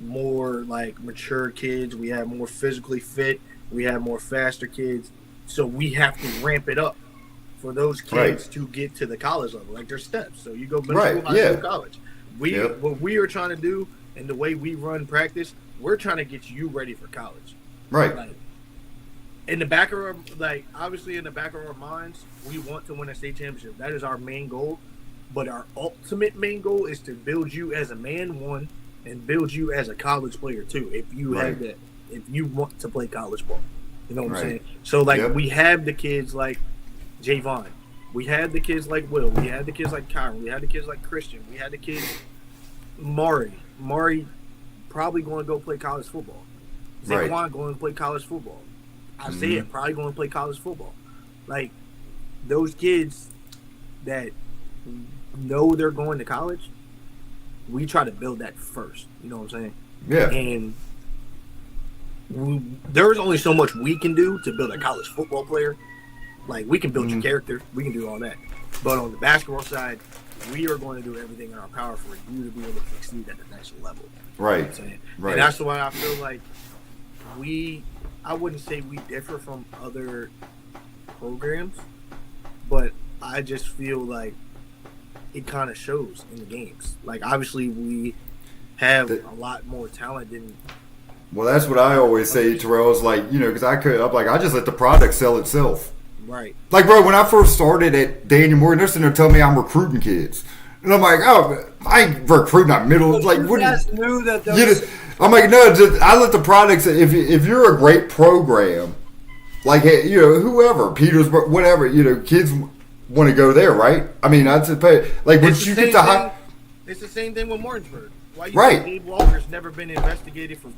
more like mature kids, we have more physically fit, we have more faster kids, so we have to ramp it up for those kids Right. to get to the college level. Like there's steps. So you go middle Right, school, high yeah. school, college. Yep. What we are trying to do and the way we run practice, we're trying to get you ready for college. Right. Like, in the back of our, obviously in the back of our minds, we want to win a state championship. That is our main goal. But our ultimate main goal is to build you as a man, one, and build you as a college player, two. If you have Right. that, if you want to play college ball. You know what Right. I'm saying? So like Yep. we have the kids like Javon. We had the kids like Will. We had the kids like Kyron. We had the kids like Christian. We had the kids Mari. Mari probably going to go play college football. Right. Zaquan going to play college football. Isaiah probably going to play college football. Like those kids that know they're going to college, we try to build that first. You know what I'm saying? Yeah. And there's only so much we can do to build a college football player. Like we can build your character, we can do all that. But on the basketball side, we are going to do everything in our power for you to be able to succeed at the next level. Right. You know what I'm saying? Right. And that's why I feel like I wouldn't say we differ from other programs, but I just feel like it kind of shows in the games. Like obviously we have a lot more talent than. Well, that's what I always say, Terrell. Is like, you know, because I just let the product sell itself. Right. Like, bro, when I first started at Daniel Morgan, they're sitting there telling me I'm recruiting kids, and I'm like, oh, I ain't recruiting out middle. But Like, you what? guys knew that You those, just, I'm like, no, just, I let the products. If you're a great program, like, hey, you know, whoever, Petersburg, whatever, you know, kids want to go there, right? I mean, I'd say, like, once you get to high. It's the same thing with Martinsburg. Why you Right. think Dave Walker's never been investigated for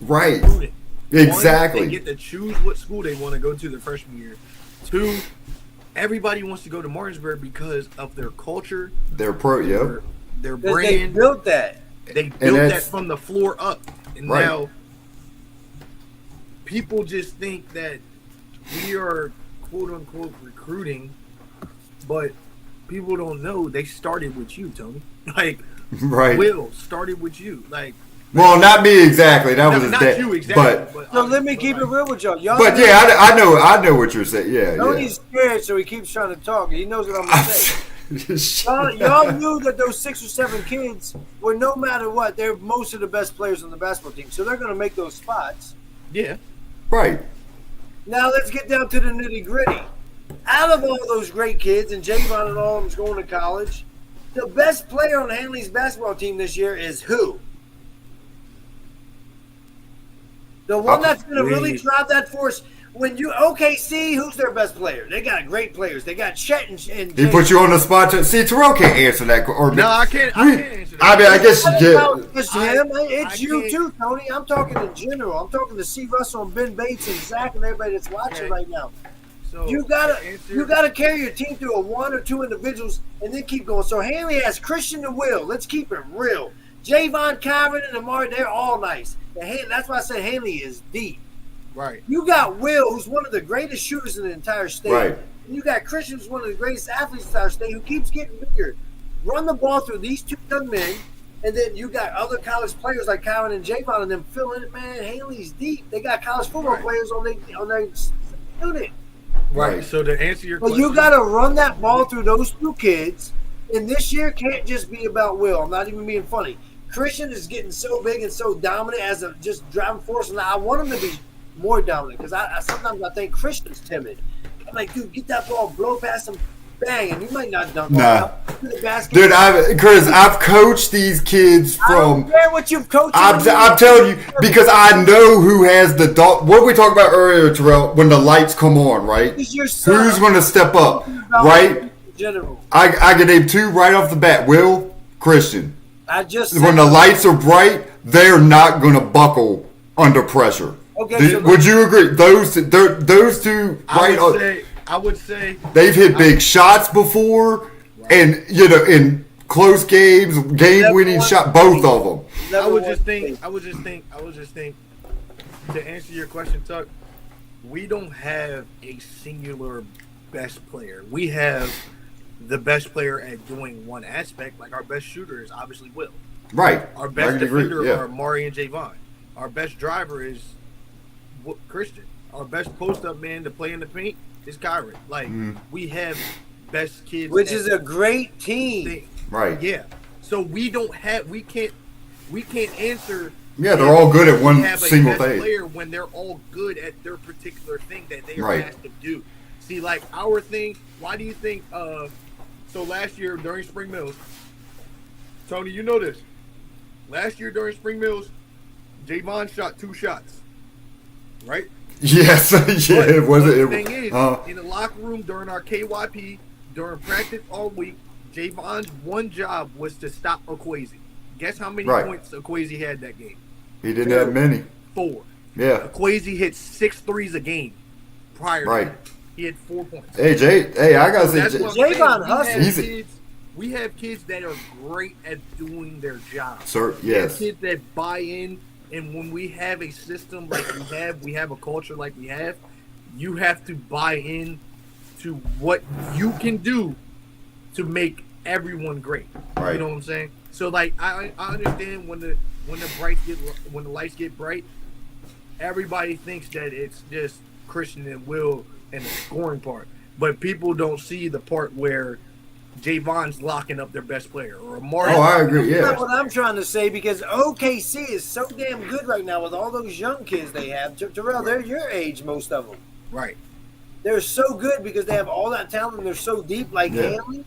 Right. recruiting? Exactly. One, they get to choose what school they want to go to their freshman year. Two, everybody wants to go to Martinsburg because of their culture, They're pro, yep. their they brand. built that. They built that that's- from the floor up. And Right. now people just think that we are quote unquote recruiting, but people don't know they started with you, Tony. Like Right. Will started with you. Like Well, not me exactly. That was his not dad. you exactly. But So let me keep it real with y'all. Y'all yeah, I know what you're saying. Yeah, Tony's scared, so he keeps trying to talk. He knows what I'm gonna say. Y'all knew that those 6 or 7 kids were, no matter what, they're most of the best players on the basketball team. So they're going to make those spots. yeah. Right. Now let's get down to the nitty gritty. Out of all those great kids, and Javon and all of them's going to college, the best player on Hanley's basketball team this year is who? The one that's going to really drive that force. When you OKC, who's their best player? They got great players. They got Chet and He put you on the spot. See, Terrell can't answer that. Or No, I can't answer that. I mean, I guess you It's get. him. It's you too, Tony. I'm talking in general. I'm talking to C. Russell and Ben Bates and Zach and everybody that's watching right now. So You gotta carry your team through a 1 or 2 individuals and then keep going. So Hanley has Christian and Will. Let's keep it real. Javon, Kyron, and Amari, they're all nice. That's why I said Hanley is deep. right. You got Will, who's one of the greatest shooters in the entire state. Right. And you got Christian, who's one of the greatest athletes in the entire state, who keeps getting bigger. Run the ball through these 2 young men, and then you got other college players like Kyron and Javon and them filling it. Man, Hanley's deep. They got college football players on their unit. Right. So to answer your But question, you got to run that ball through those 2 kids. And this year can't just be about Will. I'm not even being funny. Christian is getting so big and so dominant as a just driving force, and I want him to be more dominant because I sometimes I think Christian's timid. I'm like, dude, get that ball, blow past him, bang, and you might not dunk. Nah. The basket. Dude, I've coached these kids I don't from. care what you've coached. I'm telling you because I know who has the dog. What we talked about earlier, Terrell, when the lights come on, right? He's your son. Who's going to step up, right? In general, I can name 2 right off the bat: Will, Christian. I just When the lights are bright, they're not going to buckle under pressure. Okay, Would you agree? Those 2 right? I would say They've hit big shots before, and you know, in close games, game-winning shot, both of them. I would just think. To answer your question, Tuck, we don't have a singular best player. We have the best player at doing one aspect. Like our best shooter is obviously Will. Right. Our best I can agree, defender yeah. are Mari and Javon. Our best driver is Christian. Our best post-up man to play in the paint is Kyron. Like we have best kids, which is a great team. Right. Yeah. So we can't answer. Yeah, they're all good at one we have a single best thing. player when they're all good at their particular thing that they are Right. asked to do. See, like our thing. Why do you think? So last year during Spring Mills, Tony, you know this. Last year during Spring Mills, Javon shot 2 shots. Right? Yes, yeah, it was. The It, thing is, in the locker room during our KYP, during practice all week, Javon's one job was to stop Okwesi. Guess how many points Okwesi had that game? he didn't have many. 4. Yeah. Okwesi hit 6 threes a game prior to that. He had 4 points. Hey, I gotta say, Javon hustles. We have kids that are great at doing their job. Sir, We have yes. kids that buy in, and when we have a system like we have a culture like we have, you have to buy in to what you can do to make everyone great. Right. You know what I'm saying? So like I understand when the lights get bright, everybody thinks that it's just Christian and Will and the scoring part, but people don't see the part where Javon's locking up their best player or Amari. Oh, I agree. Yeah. That's what I'm trying to say, because OKC is so damn good right now with all those young kids they have. Terrell, they're your age, most of them. Right. They're so good because they have all that talent and they're so deep, like Hanley.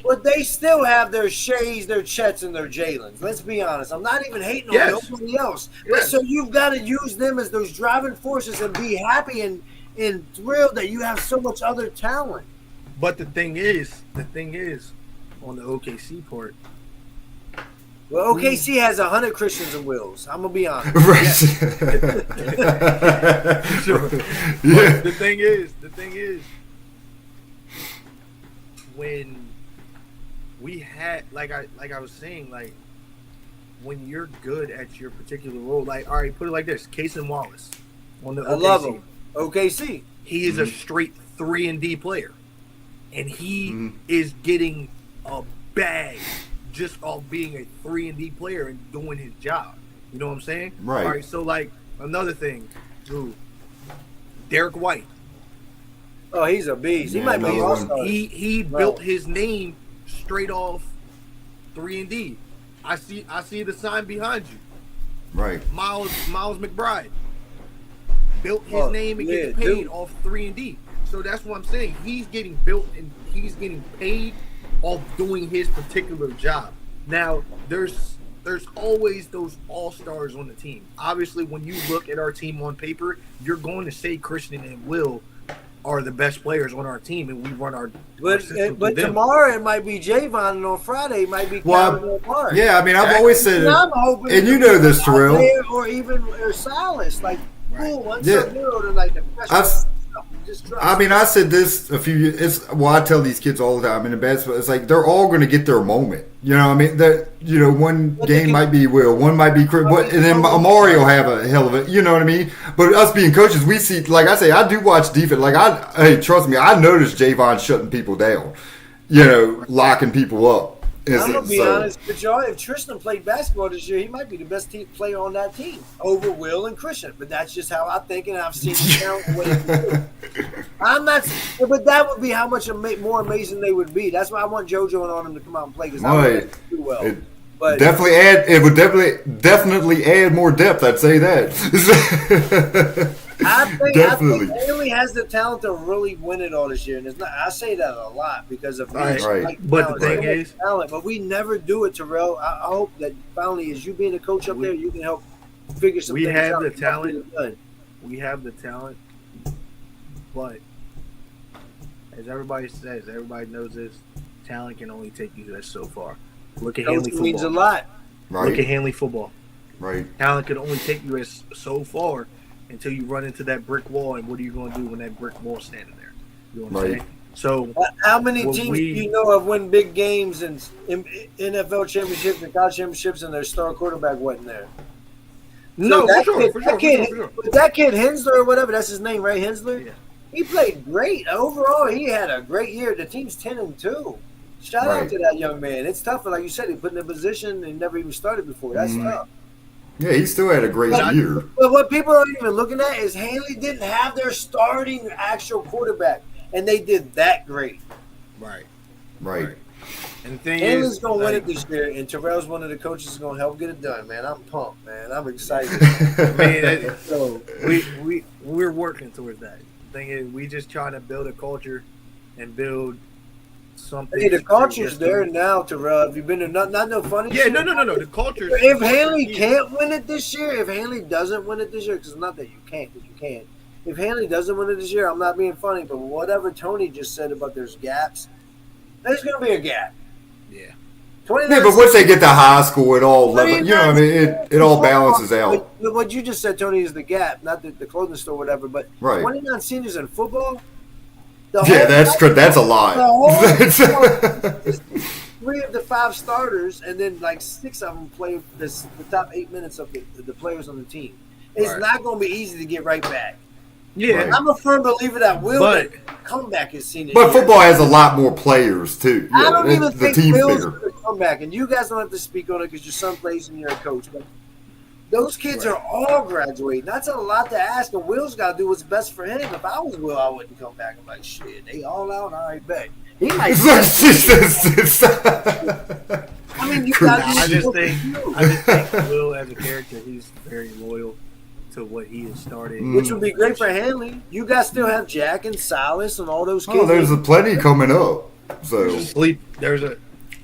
But they still have their Shays, their Chets, and their Jalen's. Let's be honest. I'm not even hating on nobody else. But so you've got to use them as those driving forces and be happy and thrilled that you have so much other talent. But the thing is, on the OKC part. Well, OKC has 100 Christians and Wills. I'm gonna be honest. Right. Sure. Yeah. The thing is, when we had, like I was saying, like when you're good at your particular role, like, all right, put it like this: Cason Wallace on the OKC. I love him. OKC. He is a straight 3-and-D player, and he is getting a bag just off being a 3-and-D player and doing his job. You know what I'm saying? Right. All right. So like another thing, too, Derek White. Oh, he's a beast. He might be another one. all-star. He built his name straight off 3-and-D. I see the sign behind you. Right. Miles McBride built his name and gets paid off 3-and-D. So that's what I'm saying. He's getting built and he's getting paid off doing his particular job. Now there's always those all-stars on the team. Obviously, when you look at our team on paper, you're going to say Christian and Will are the best players on our team, and we run our system But through them. tomorrow it might be Javon, and on Friday it might be Calvin Lamar. Yeah, I mean, I've always said it, I'm hoping, and you know this, Terrell. or even Silas, like cool, one Yeah. zero to like the freshman. Just trust. I mean, I said this a few years. I tell these kids all the time in the basketball. It's like they're all going to get their moment. You know, what I mean, that one game might be Will, one might be Chris, and then Amari will have a hell of it. You know what I mean? But us being coaches, we see, like I say, I do watch defense. Like hey, trust me, I noticed Javon shutting people down. You know, locking people up. I'm gonna be honest with y'all. If Tristan played basketball this year, he might be the best player on that team over Will and Christian. But that's just how I think, and I've seen it. I'm not, but that would be how much more amazing they would be. That's why I want JoJo and all them to come out and play because I would do well. But It would definitely add more depth. I'd say that. I think Definitely. Haley has the talent to really win it all this year, and it's not. I say that a lot because of Right. But the thing is, talent. But we never do it, Terrell. I hope that finally, as you being a coach up there, you can help figure some things out. We have the talent. We have the talent, but as everybody says, everybody knows this: talent can only take you so far. Look at Hanley football. Means a lot. Right. Look at Hanley football. Right. Talent can only take you so far until you run into that brick wall. And what are you going to do when that brick wall's standing there? You know what I'm saying? So, how many teams do you know have won big games and NFL championships and college championships, and their star quarterback wasn't there? No, so for sure. That kid Hensler or whatever, that's his name, right? Hensler. Yeah. He played great overall. He had a great year. The team's 10-2. Shout out to that young man. It's tough, like you said, he put in a position and never even started before. That's tough. Yeah, he still had a great year. But what people aren't even looking at is Hanley didn't have their starting actual quarterback, and they did that great. Right. And the thing Hanley's going to win it this year, and Terrell's one of the coaches that's going to help get it done, man. I'm pumped, man. I'm excited. So we're working towards that. The thing is, we just trying to build a culture and build something. Hey, the to culture's just there to- now, Terrell. If you've been to not no funny Yeah, shit. no. The culture. If Hanley can't win it this year, if Hanley doesn't win it this year, because not that you can't, because you can. If Hanley doesn't win it this year, I'm not being funny, but whatever Tony just said about there's gaps, there's going to be a gap. Yeah. 29 Yeah, but once they get to high school, it all level. You know, what I mean, seasons- it all balances out. But what you just said, Tony, is the gap, not the clothing store, or whatever. But Right. 29 seniors in football. Yeah, that's a lot. The whole 3 of the 5 starters, and then like 6 of them play the top 8 minutes of the players on the team. It's Right. not going to be easy to get right back. Yeah. Right. I'm a firm believer that Will But- come back his senior But year. football has a lot more players too. I Yeah, don't even the think team's Will's bigger. going to come back, and you guys don't have to speak on it because your son plays and you're a coach. But those kids are all graduating. That's a lot to ask, and Will's got to do what's best for him. If I was Will, I wouldn't come back. I'm like, shit, they all out. All right, bet. He might. I mean, you got to I just think Will, as a character, he's very loyal to what he has started. which would be great for Hanley. You guys still have Jack and Silas and all those kids. Oh, there's a plenty coming up. So Sleep. There's a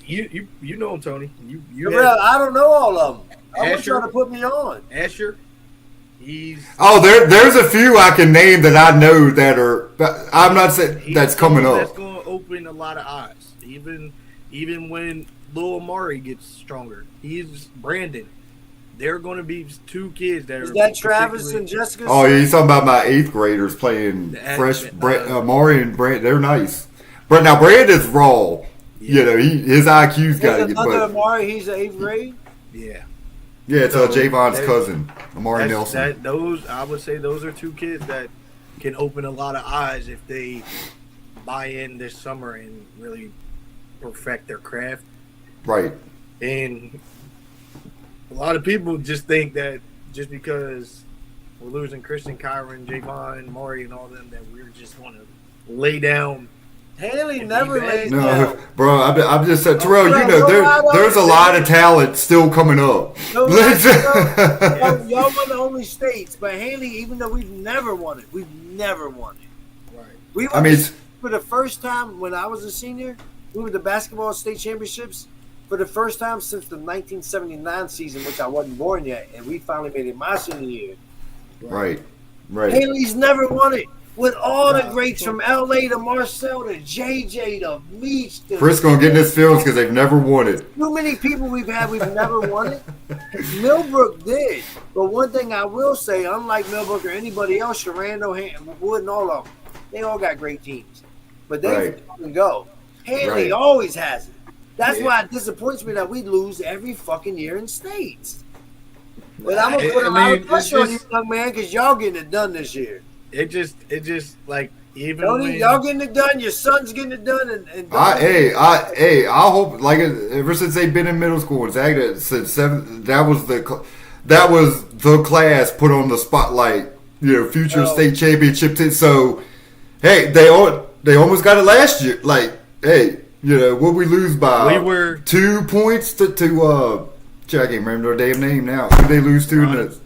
you know him, Tony. You Bro, I don't know all of them. I want Asher. y'all to put me on. Asher. He's there's a few I can name that I know that are. I'm not saying that's coming That's up. going to open a lot of eyes. Even when Lil Amari gets stronger, he's Brandon. There are going to be 2 kids that Is are. that Travis particularly- and Jessica? Oh, yeah, he's talking about my 8th graders playing fresh. Maury and Brand, they're nice. But now Brandon's raw. You know, his IQ's got to There's get. another But Amari. He's an 8th grade. Yeah. yeah, it's So, Javon's there's- cousin, Amari Nelson. Those I would say those are 2 kids that can open a lot of eyes if they buy in this summer and really perfect their craft. Right. And a lot of people just think that just because we're losing Christian, Kyron, Javon, Maury, and all them, that we're just going to lay down. Haley If never he lays No, down. bro, I'm just saying, Terrell. You know, no, there's a lot of talent still coming up. No, y'all won the only states, but Haley, even though we've never won it. Right. We I won mean, for the first time when I was a senior. We were the basketball state championships for the first time since the 1979 season, which I wasn't born yet, and we finally made it my senior year. right. Haley's never won it. With all the greats from LA to Marcel to JJ to Meach to Chris gonna get in his feelings because they've never won it. too many people we've never won it. Millbrook did. But one thing I will say, unlike Millbrook or anybody else, Sharando, Wood, and all of them, they all got great teams. But they Right. fucking go. Haley Right. always has it. That's why it disappoints me that we lose every fucking year in states. But I'm going to put a lot of pressure on you, young man, because y'all getting it done this year. It just like even Tony, when y'all getting it done. Your son's getting it done. And I hope like ever since they've been in middle school, Zach since 7th, that was the class put on the spotlight. You know, future state championship. So, hey, they almost got it last year. Like, hey, you know, what we lose by? We were 2 points to I can't remember their damn name now. Who they lose to in the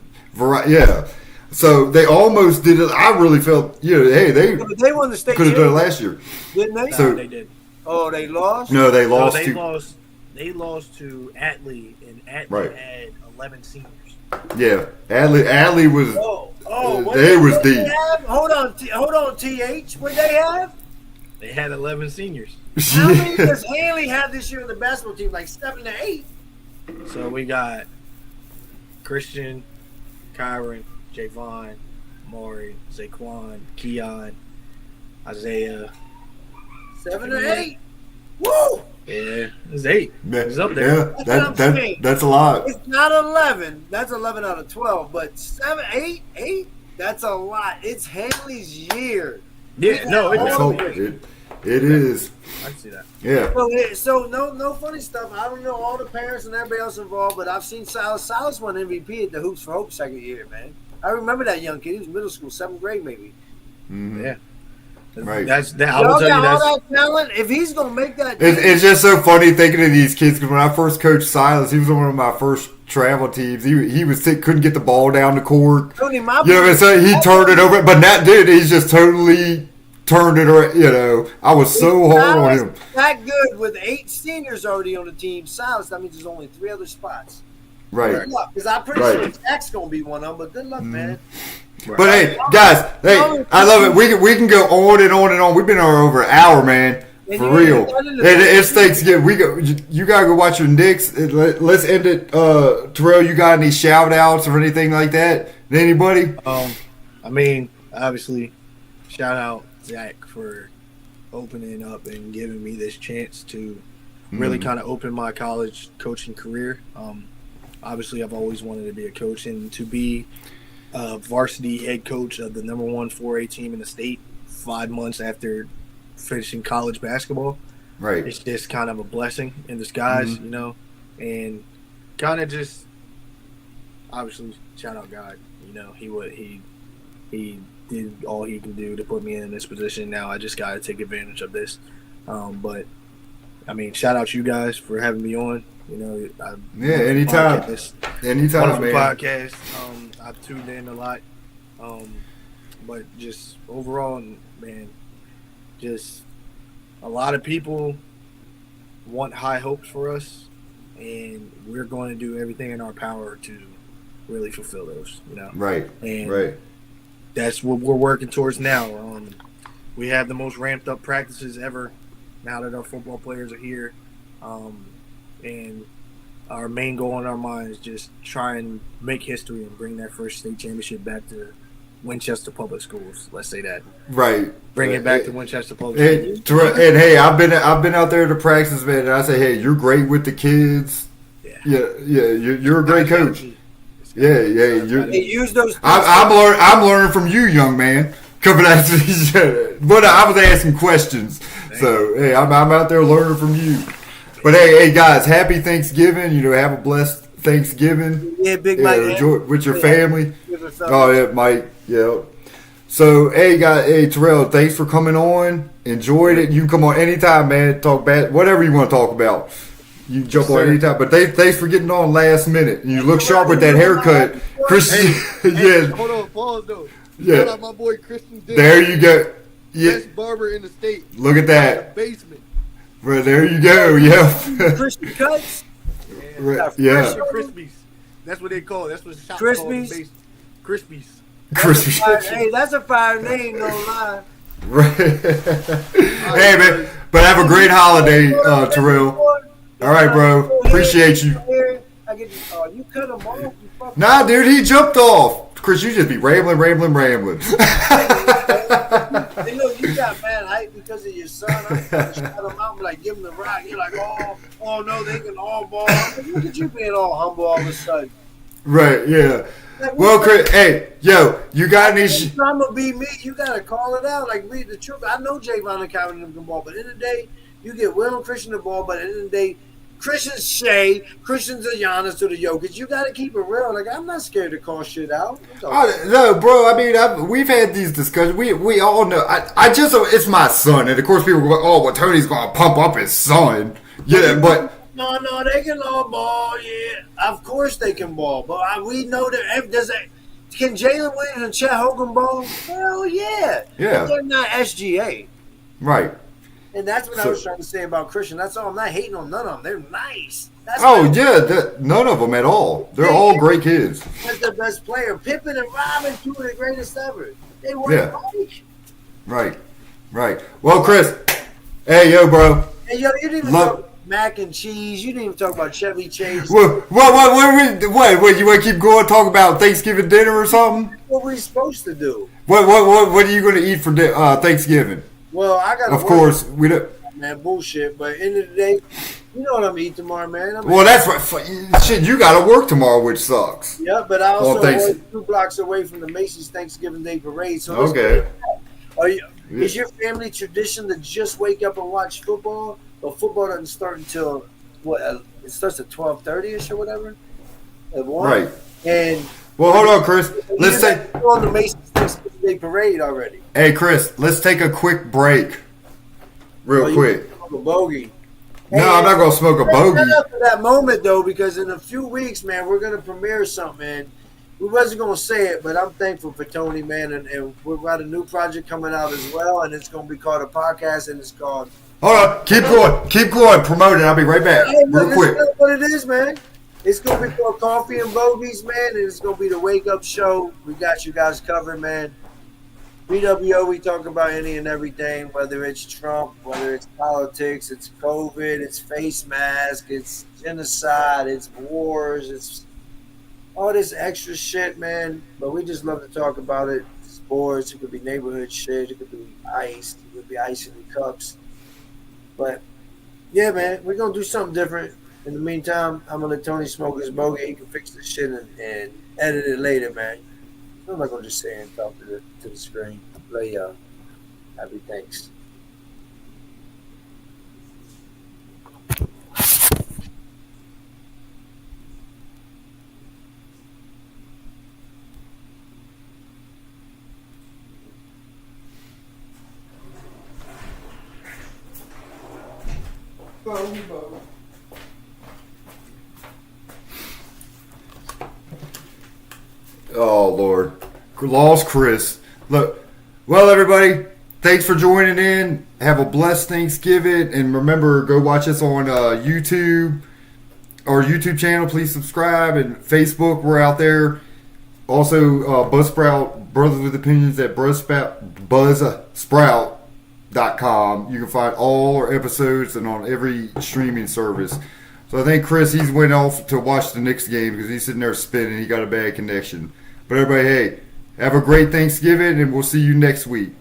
yeah. So they almost did it. I really felt, you know, hey, they won the state could have done it championship, last year. didn't they? So- they did. Oh, they lost? No, they No, lost they to lost. They lost to Atlee, and Atlee Right. had 11 seniors. yeah. Adley was what they did was they deep. have? Hold on, TH. What they have? They had 11 seniors. How many does Haley have this year in the basketball team? Like 7 to 8? So we got Christian, Kyron, Javon, Maury, Zaquan, Keon, Isaiah. 7 to 8? Woo! Yeah, it's 8. It's up there. Yeah, That's what I'm saying. that's a lot. It's not 11. That's 11 out of 12. But 7, 8? That's a lot. It's Haley's year. Yeah, no, it Let's hope definitely it is. I can see that. Yeah. So no funny stuff. I don't know all the parents and everybody else involved, but I've seen Silas. Silas won MVP at the Hoops for Hope second year, man. I remember that young kid. He was middle school, 7th grade maybe. Mhm. Yeah. Right. That's that. I Y'all will tell you got that's all that talent. If he's gonna make that, It's just so funny thinking of these kids because when I first coached Silas, he was on one of my first travel teams. He was sick, couldn't get the ball down the court. Tony, my You know what I'm saying? He turned it over, but that dude, he's just totally turned it around. You know, I was so hard on him. That good with 8 seniors already on the team. Silas, that means there's only 3 other spots. Right. Good luck, because I'm pretty sure Jack's going to be one of them, but good luck, man. Right. But hey, guys, I love it. We can go on and on and on. We've been on over an hour, man. For real. It's Thanksgiving. You gotta go watch your Knicks. Let's end it. Terrell, you got any shout outs or anything like that? Anybody? I mean, obviously, shout out Zach for opening up and giving me this chance to really kind of open my college coaching career. Obviously, I've always wanted to be a coach, and to be a varsity head coach of the number 1 4A team in the state 5 months after finishing college basketball. Right. It's just kind of a blessing in disguise, you know, and kind of just obviously shout out God. You know, he did all he can do to put me in this position. Now I just got to take advantage of this. But I mean, shout out you guys for having me on. You know, anytime, wonderful man. Podcast. I've tuned in a lot, but just overall, man, just a lot of people want high hopes for us, and we're going to do everything in our power to really fulfill those. You know, right? And that's what we're working towards now. We have the most ramped up practices ever now that our football players are here. And our main goal in our mind is just try and make history and bring that first state championship back to Winchester Public Schools. Let's say that. Right. Bring it back to Winchester Public Schools. And hey, I've been out there to practice, man, and I say, hey, you're great with the kids. Yeah. You're a great coach. Yeah. Use those. I'm learning from you, young man. Coming at me, but I was asking questions. So hey, I'm out there learning from you. But hey, guys, happy Thanksgiving. You know, have a blessed Thanksgiving. Yeah, Big Mike. Enjoy with your family. Oh yeah, Mike. Yeah. So hey, guys, Terrell, thanks for coming on. Enjoyed it. You can come on anytime, man. Talk bad, whatever you want to talk about. You can jump on anytime. But thanks for getting on last minute. You look sharp with that haircut, Christian. Hey, hold on, pause though. Yeah. Shout out my boy Christian. There you go. Yeah. Best barber in the state. Look at that. Basement. Right, there you go. Yeah. Christian cuts. Yeah. Crispies. That's what they call it. That's what the shop Crispies. Crispies. Crispies. Hey, that's a fire name, no lie. Right. Hey, man. But have a great holiday, Terrell. All right, bro. Appreciate you. You cut him off. Nah, dude, he jumped off. Chris, you just be rambling. Hey, look, you got mad hype because of your son. I shut him out and like give him the rock. You're like, oh no, they can all ball. Look at you being all humble all of a sudden. Right, yeah. Like, well, Chris, hey, yo, you got any? I'm gonna be me. You gotta call it out. Like read the truth. I know Javon and Calvin can ball, but in the day, you get Will and Christian the ball, but in the day. Christian's Shea, Christian's a Giannis to the Jokic. You got to keep it real. Like, I'm not scared to call shit out. No, bro. I mean, we've had these discussions. We all know. I just, it's my son. And, of course, people go, oh, well, Tony's going to pump up his son. Yeah, but. No, they can all ball, yeah. Of course they can ball. But we know that. Can Jalen Williams and Chet Hogan ball? Hell yeah. Yeah. But they're not SGA. Right. And that's what I was trying to say about Christian. That's all. I'm not hating on none of them. They're nice. None of them at all. They're all great kids. That's the best player. Pippen and Robin, 2 of the greatest ever. They weren't Right. Well, Chris. Hey, yo, bro. Hey, yo, you didn't even talk about mac and cheese. You didn't even talk about Chevy Chase. What? You want to keep going? Talk about Thanksgiving dinner or something? What were we supposed to do? What are you going to eat for Thanksgiving? Well, I got. Of course, we don't. Man, bullshit. But end of the day, you know what I'm eating tomorrow, man. Well, that's right. Shit, you got to work tomorrow, which sucks. Yeah, but I also work 2 blocks away from the Macy's Thanksgiving Day Parade. So okay. Is your family tradition to just wake up and watch football? But football doesn't start until what? It starts at 12:30ish or whatever. At 1. Right. And well, hold on, Chris. Let's take on the Macy's Thanksgiving Day Parade already. Hey, Chris, let's take a quick break. Real quick. A bogey. No, I'm not going to smoke a bogey. Up to that moment, though, because in a few weeks, man, we're going to premiere something, man. we wasn't gonna say it, but I'm thankful for Tony, man, and we've got a new project coming out as well, and it's gonna be called a podcast, and it's called. Hold on, keep going, promote it. I'll be right back, real quick. What it is, man. It's gonna be called Coffee and Bogies, man, and it's gonna be the wake up show. We got you guys covered, man. B.W.O, we talk about any and everything, whether it's Trump, whether it's politics, it's COVID, it's face mask, it's genocide, it's wars, it's all this extra shit, man. But we just love to talk about it. Sports, it could be neighborhood shit, it could be ice, it could be ice in the cups. But yeah, man, we're gonna do something different. In the meantime, I'm gonna let Tony smoke his bogey. He can fix this shit and edit it later, man. I'm not gonna just say and talk to the screen. Play y'all. Happy thanks. Oh Lord, lost Chris. Look, well everybody, thanks for joining in. Have a blessed Thanksgiving, and remember, go watch us on YouTube, our YouTube channel. Please subscribe, and Facebook. We're out there. Also, Buzzsprout, Brothers with Opinions at Buzzsprout.com. You can find all our episodes and on every streaming service. So I think Chris, he's went off to watch the Knicks game because he's sitting there spinning. He got a bad connection. But everybody, hey, have a great Thanksgiving, and we'll see you next week.